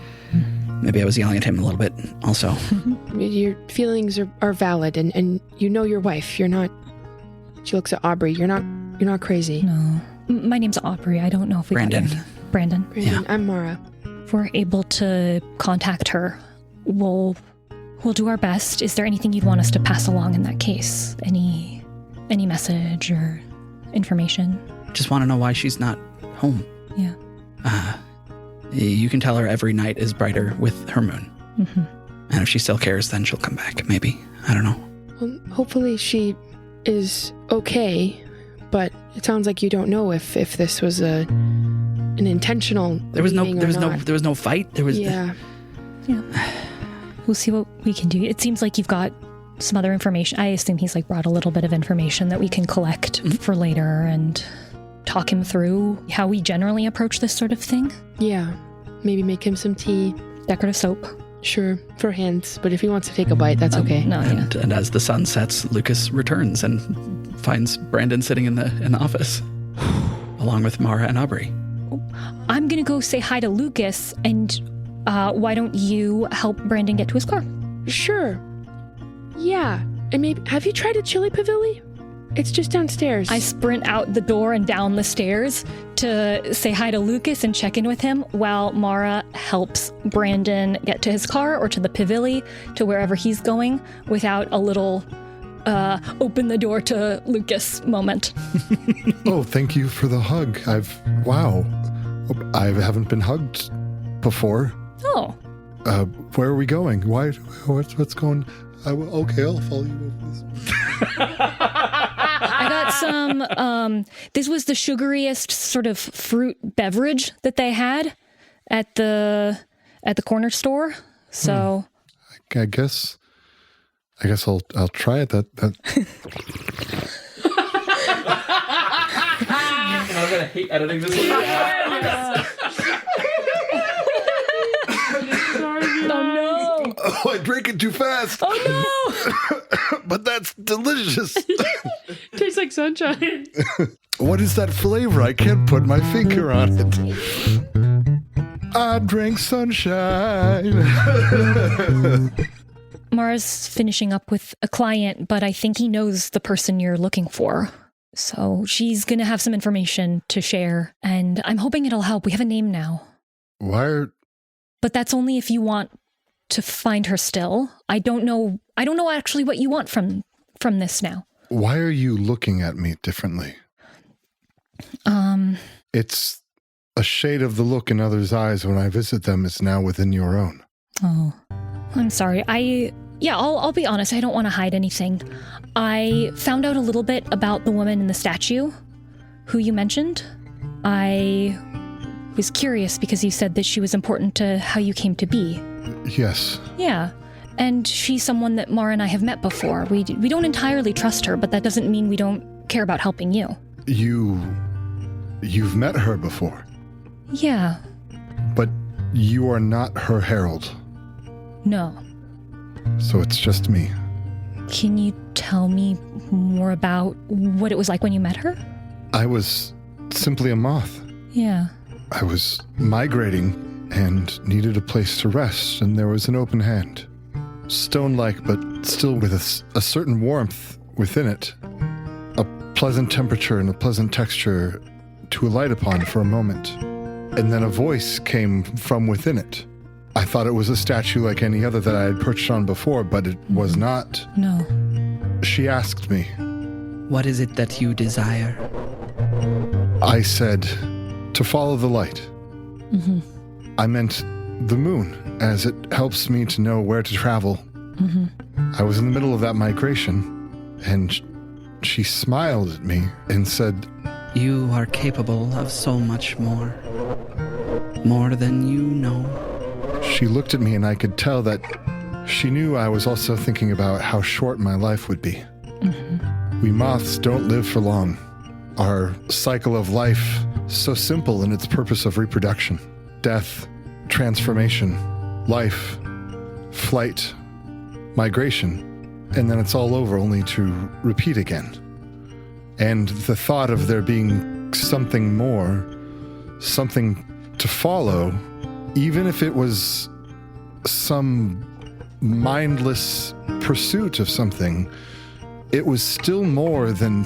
maybe I was yelling at him a little bit also. Your feelings are valid, and you know your wife. You're not. She looks at Aubrey. You're not crazy. No. My name's Aubrey. I don't know if we got Brandon. your- Brandon. Brandon, I'm Mara. If we're able to contact her, we'll do our best. Is there anything you'd want us to pass along in that case? Any message or information? Just want to know why she's not home. Yeah. You can tell her every night is brighter with her moon. And if she still cares, then she'll come back, maybe. I don't know. Well, hopefully she is okay, but it sounds like you don't know if this was an intentional. There was leaving or not. no fight. There was Yeah. We'll see what we can do. It seems like you've got some other information. I assume he's brought a little bit of information that we can collect for later and talk him through how we generally approach this sort of thing. Yeah. Maybe make him some tea. Decorative soap. Sure, for hands, but if he wants to take a bite, that's okay. No, yeah. And as the sun sets, Lucas returns and finds Brandon sitting in the office, along with Mara and Aubrey. I'm gonna go say hi to Lucas, and why don't you help Brandon get to his car? Sure. Yeah. And maybe have you tried a chili pavili? It's just downstairs. I sprint out the door and down the stairs to say hi to Lucas and check in with him while Mara helps Brandon get to his car or to the pavili, to wherever he's going, without a little open the door to Lucas moment. Oh, thank you for the hug. Wow. I haven't been hugged before. Oh. Where are we going? Why? What's going? Okay, I'll follow you over this. I got some, this was the sugariest sort of fruit beverage that they had at the corner store. So I guess I'll try it. That I'm gonna hate editing this. Oh, I drank it too fast. Oh no! But that's delicious. Tastes like sunshine. What is that flavor? I can't put my finger on it. I drank sunshine. Mara's finishing up with a client, but I think he knows the person you're looking for. So she's going to have some information to share, and I'm hoping it'll help. We have a name now. But that's only if you want to find her still. I don't know actually what you want from this now. Why are you looking at me differently? It's a shade of the look in others' eyes when I visit them is now within your own. Oh, I'm sorry. I'll be honest. I don't want to hide anything. I found out a little bit about the woman in the statue who you mentioned. I was curious because you said that she was important to how you came to be. Yes. Yeah. And she's someone that Mara and I have met before. We don't entirely trust her, but that doesn't mean we don't care about helping you. You've met her before. Yeah. But you are not her herald. No. So it's just me. Can you tell me more about what it was like when you met her? I was simply a moth. Yeah. I was migrating and needed a place to rest, and there was an open hand. Stone-like, but still with a certain warmth within it. A pleasant temperature and a pleasant texture to alight upon for a moment. And then a voice came from within it. I thought it was a statue like any other that I had perched on before, but it was not. No. She asked me. What is it that you desire? I said, to follow the light. Mm-hmm. I meant the moon, as it helps me to know where to travel. Mm-hmm. I was in the middle of that migration, and she smiled at me and said, You are capable of so much more. More than you know. She looked at me and I could tell that she knew I was also thinking about how short my life would be. We moths don't live for long. Our cycle of life is so simple in its purpose of reproduction. Death, transformation, life, flight, migration, and then it's all over only to repeat again. And the thought of there being something more, something to follow, even if it was some mindless pursuit of something, it was still more than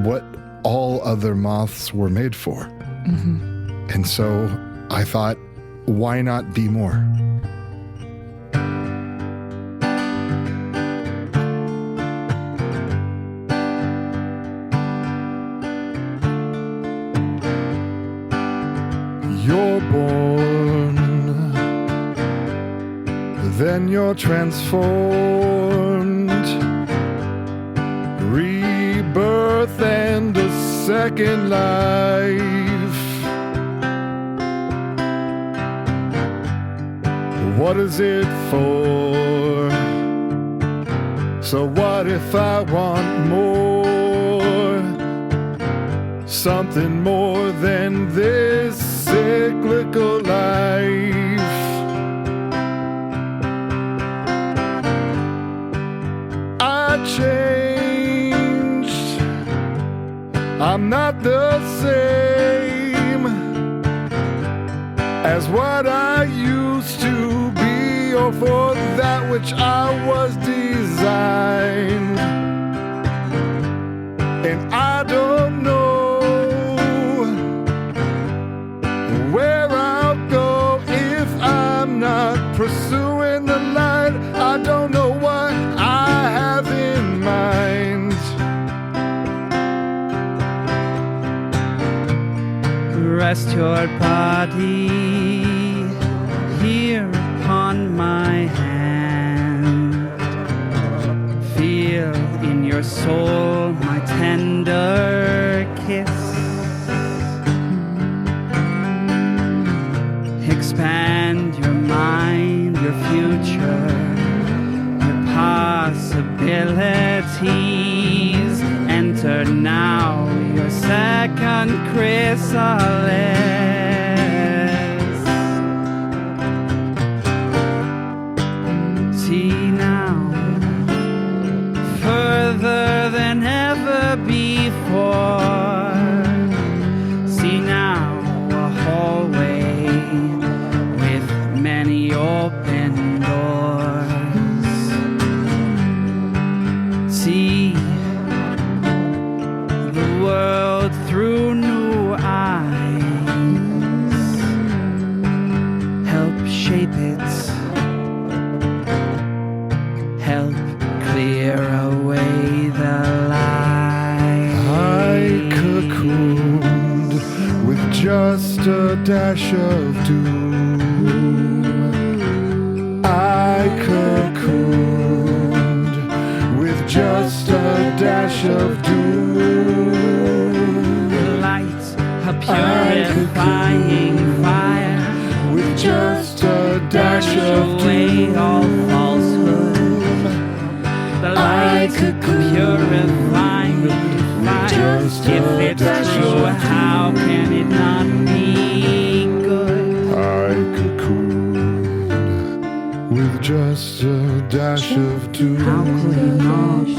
what all other moths were made for. And so I thought, why not be more? You're born, then you're transformed. Rebirth and a second life. What is it for? So what if I want more? Something more than this cyclical life. I changed. I'm not the same as what I used to be, or for that which I was designed. And I don't know where I'll go if I'm not pursuing the light. I don't know what I have in mind. Rest your body here upon my hand. Feel in your soul my tender kiss. Expand your mind, your future, your possibilities. Enter now your second chrysalis. See now, further than ever before. See now a hallway with many open doors. See the world through new eyes. Help shape it. Help clear away the lies. I cocooned with just a dash of doom. I cocooned with just a dash of doom. Light, a purifying fire, With just a dash of away doom. all falsehood. The light, purifying fire. Just a If it's dash true, of how can it not be good? I cocooned with just a dash of How doom. could it not be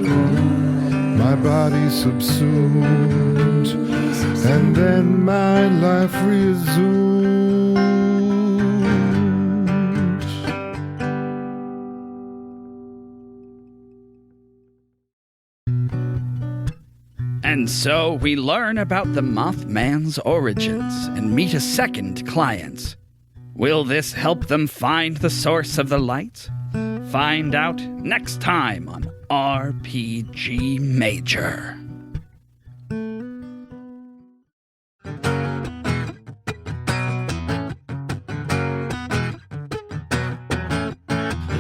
good? My body subsumed, and then my life resumed. And so we learn about the Mothman's origins and meet a second client. Will this help them find the source of the light? Find out next time on RPG Major.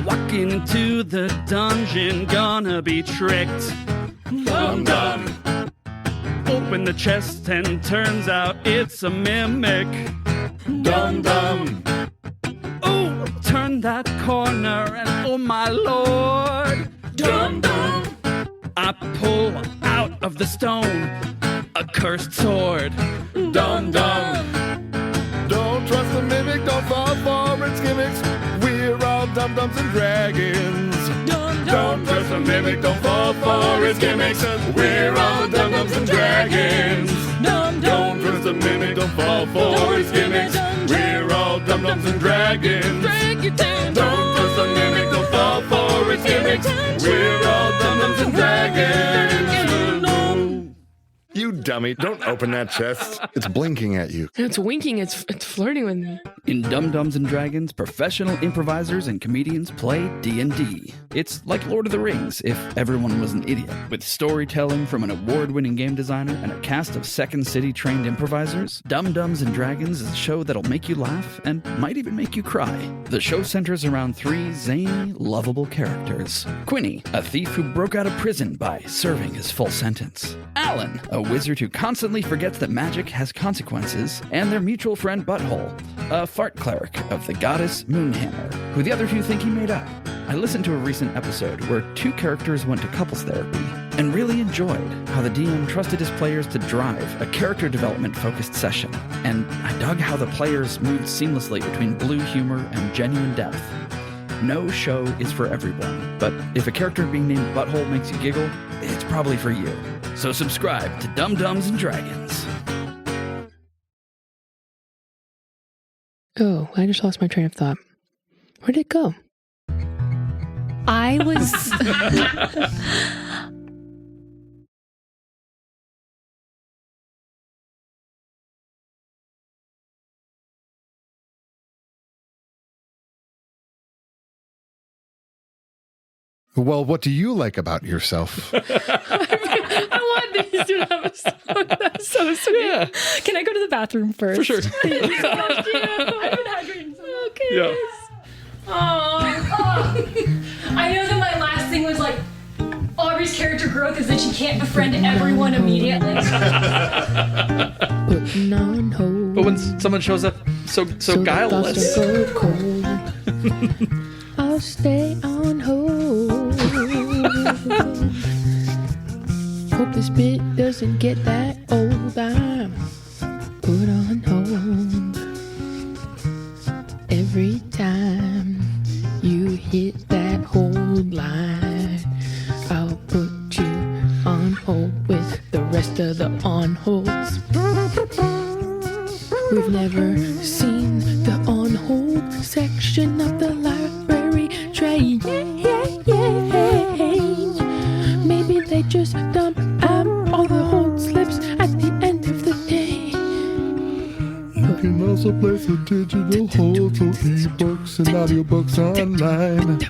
Walking into the dungeon, gonna be tricked. Dum dum. Open the chest and turns out it's a mimic. Dum dum. Ooh, turn that corner, and oh my lord, dum dum, I pull out of the stone a cursed sword. Dum dum. Don't trust the mimic, don't fall for its gimmicks. We're all dum-dums and dragons. Don't trust the mimic, don't fall for its gimmicks. We're all dum-dums and dragons. Don't trust the mimic, don't fall for its gimmicks. We're all dum-dums and dragons. Don't trust the mimic, don't fall for its gimmicks. We're all dum-dums and dragons. You dummy, don't open that chest. It's blinking at you. It's winking. It's flirting with me. In Dum Dums and Dragons, professional improvisers and comedians play D&D. It's like Lord of the Rings if everyone was an idiot. With storytelling from an award-winning game designer and a cast of Second City-trained improvisers, Dum Dums and Dragons is a show that'll make you laugh and might even make you cry. The show centers around 3 zany, lovable characters. Quinny, a thief who broke out of prison by serving his full sentence. Alan, a wizard who constantly forgets that magic has consequences. And their mutual friend Butthole, a fart cleric of the goddess Moonhammer, who the other 2 think he made up. I listened to a recent episode where 2 characters went to couples therapy and really enjoyed how the DM trusted his players to drive a character development-focused session. And I dug how the players moved seamlessly between blue humor and genuine depth. No show is for everyone, but if a character being named Butthole makes you giggle, it's probably for you. So subscribe to Dum Dums and Dragons. Oh, I just lost my train of thought. Where did it go? I was. Well, what do you like about yourself? I want these to have a song. That's so sweet. Yeah, Can I go to the bathroom first? for sure. I've been hydrating so okay. Yeah. I know that my last thing was like Aubrey's character growth is that she can't befriend everyone immediately. Putting on hold. But when someone shows up so guileless, The thoughts don't go cold. I'll stay on hold. Hope this bit doesn't get that old. I'm put on hold. Every time you hit that hold line, I'll put you on hold with the rest of the on holds. We've never seen the on hold section of the library train. Maybe they just dump out all the hold slips at the end of the day. You can also place a digital hold for ebooks and audiobooks online.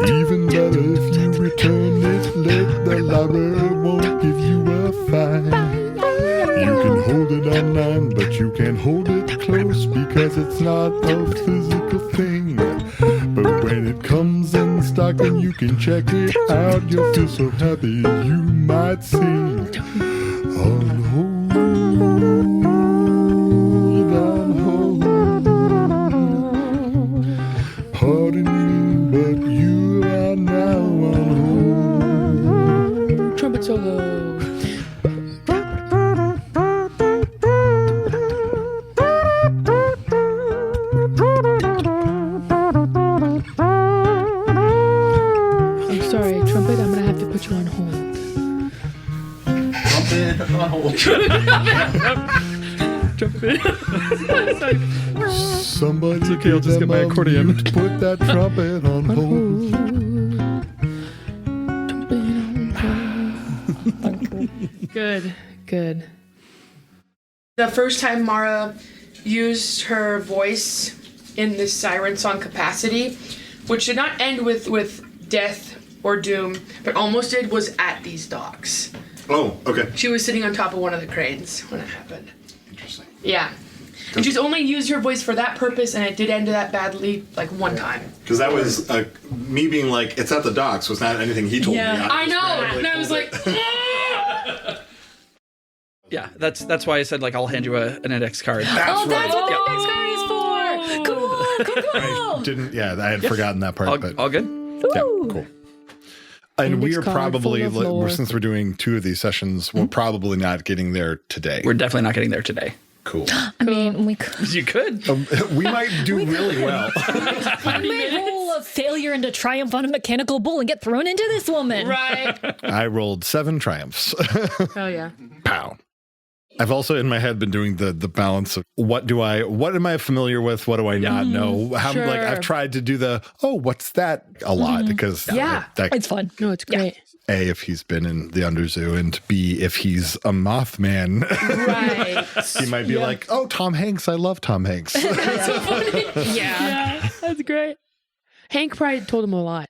Even better if you return it late, the library won't give you a fine. You can hold it online, but you can't hold it close because it's not a physical thing. But when it comes in stock and you can check it out, you'll feel so happy you might sing. On hold, on hold. Pardon me, but you are now on hold. Trumpet solo. I'm sorry, Trumpet, I'm gonna have to put you on hold. Somebody It's okay, I'll just get my accordion. Put that trumpet on hold. Good, good. The first time Mara used her voice in this siren song capacity, which did not end with death or doom, but almost did, was at these docks. Oh, okay. She was sitting on top of one of the cranes when it happened. Interesting. Yeah. And she's only used her voice for that purpose, and it did end that badly, like, one time. Because that was me being like, it's at the docks was not anything he told me. I know! And I was like, yeah, that's why I said like I'll hand you an index card. That's what the index card is for. Cool. I didn't. Yeah, I had forgotten that part. but All good? yeah, cool. And we are Index card probably, full of lore. since we're doing 2 of these sessions, we're probably not getting there today. We're definitely not getting there today. Cool. I mean, we could. You could. We might do really well. We may roll a failure into triumph on a mechanical bull and get thrown into this woman. Right. I rolled 7 triumphs. Oh yeah. Pow. I've also in my head been doing the balance of what am I familiar with? What do I not know? How Sure. I've tried to do what's that a lot because Yeah. that, It's fun. No, it's great. A, if he's been in the Underzoo, and B, if he's a Mothman, Right. he might be like, oh, Tom Hanks. I love Tom Hanks. That's so funny. Yeah. That's great. Hank probably told him a lot.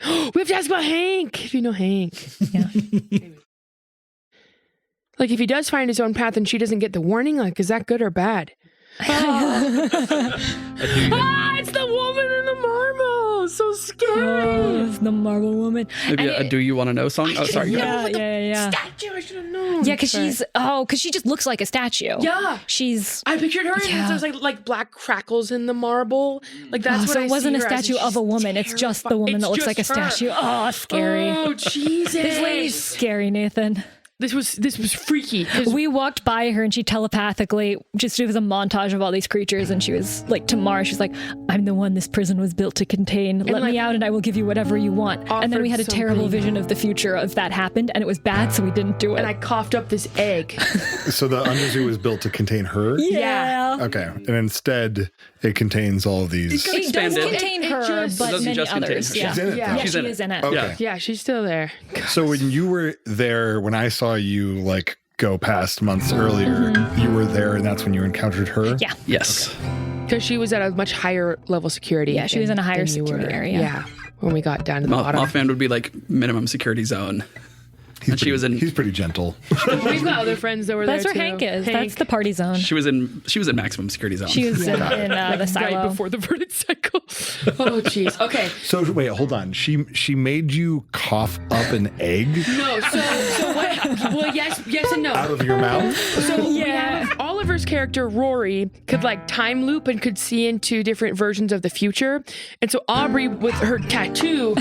We have to ask about Hank, if you know Hank. Yeah. Like, if he does find his own path and she doesn't get the warning, like, is that good or bad? It's the woman in the marble. So scary. It's the marble woman. Maybe And a Do You Want to Know song? Oh, sorry. Yeah. Statue, I should have known. Yeah, because Sorry. because she just looks like a statue. Yeah. She's. I pictured her, Yeah. and there's like black crackles in the marble. Like that's what so I it wasn't see a her as, statue and of a she's woman. It's just the woman terrifying. that looks like a It's just statue. her. Oh, scary. Oh Jesus! This lady's scary, Nathan. This was freaky. 'cause We walked by her and she telepathically just it was a montage of all these creatures and she was like to Mara, she's like, I'm the one this prison was built to contain. Let like, me out and I will give you whatever you want. And then we had a offered terrible something. vision of the future if that happened and it was bad, so we didn't do it. and I coughed up this egg. So the Underzoo was built to contain her? yeah. Okay. And instead, it contains all of these. It It does expanded. contain It her, just- but It doesn't many just contain others. her. Yeah. She's in it, Yeah. though. Yeah, She's she in it. is in it. Okay. Yeah. Yeah, she's still there. So when you were there, when I saw you like go past months earlier, you were there and that's when you encountered her? Yeah. Yes. Because she was at a much higher level security. Yeah, she was in a higher than you security were. area. Yeah, when we got down to the bottom. Mothman would be like minimum security zone. She was in. He's pretty gentle. We've got other friends that were That's there where too. Hank is. That's the party zone. She was in maximum security zone. She was in the right silo. before the verdict cycle. Oh jeez. Okay. So wait, hold on. She made you cough up an egg No. So what? Well, yes and no. out of your mouth? So we have Oliver's character Rory could like time loop and could see into different versions of the future, and so Aubrey with her tattoo,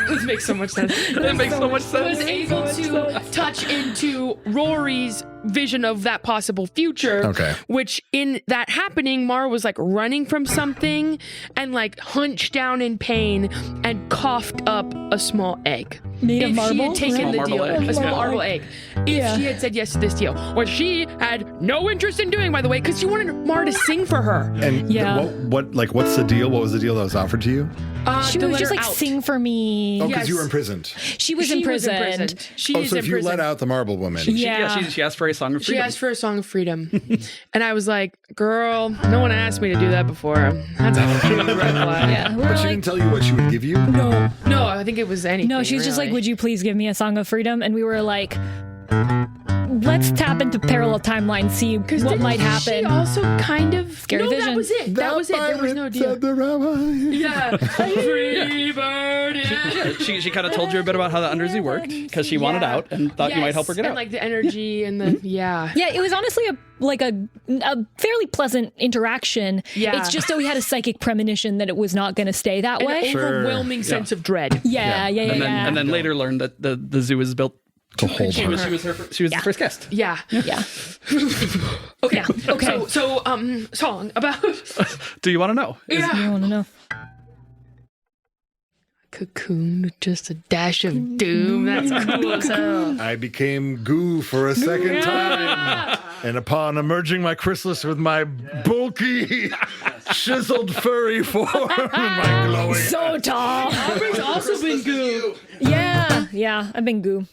this makes so much sense. That makes so much sense. Was able to touch into Rory's vision of that possible future. Okay. Which in that happening, Mara was like running from something and like hunched down in pain and coughed up a small egg. Made of If she marble? had taken Small the marble deal, egg. a small Marble marble egg. If she had said yes to this deal, which she had no interest in doing, by the way, because she wanted Mara to sing for her. And Yeah. what's the deal? What was the deal that was offered to you? She to was let just her like, out. sing for me. Oh, because Yes. you were imprisoned. She was She imprisoned. She Oh, is so if you imprisoned. let out the marble woman. Yeah. She asked for a song of She freedom. asked for a song of freedom. And I was like, girl, no one asked me to do that before. That's a huge red flag. Yeah. We're But she like, didn't tell you what she would give you? no. No, I think it was anything. No, she was just like, really. would you please give me a song of freedom? And we were like, let's tap into parallel timeline, see what Didn't might She happen. also kind of Scary no, vision. That was it. That was it. There was no deal. Yeah. Free bird. Yeah. She kind of told you a bit about how the Underzoo worked because she wanted Yeah. out and thought you might help her get and out. like the energy and the yeah. Yeah, it was honestly a fairly pleasant interaction. Yeah. It's just that we had a psychic premonition that it was not going to stay that An way. overwhelming sense of dread. Yeah. and then later learned that the zoo was built. To hold She her. was the first guest. Yeah. Yeah. Okay. Yeah, okay. So song about Do you want to know? yeah. I want to know. Cocooned with just a dash of doom. That's cool as hell. I became goo for a second time. And upon emerging my chrysalis with my bulky, chiseled furry form and my glowing So tall. Aubrey's also been goo. Yeah. I've been goo.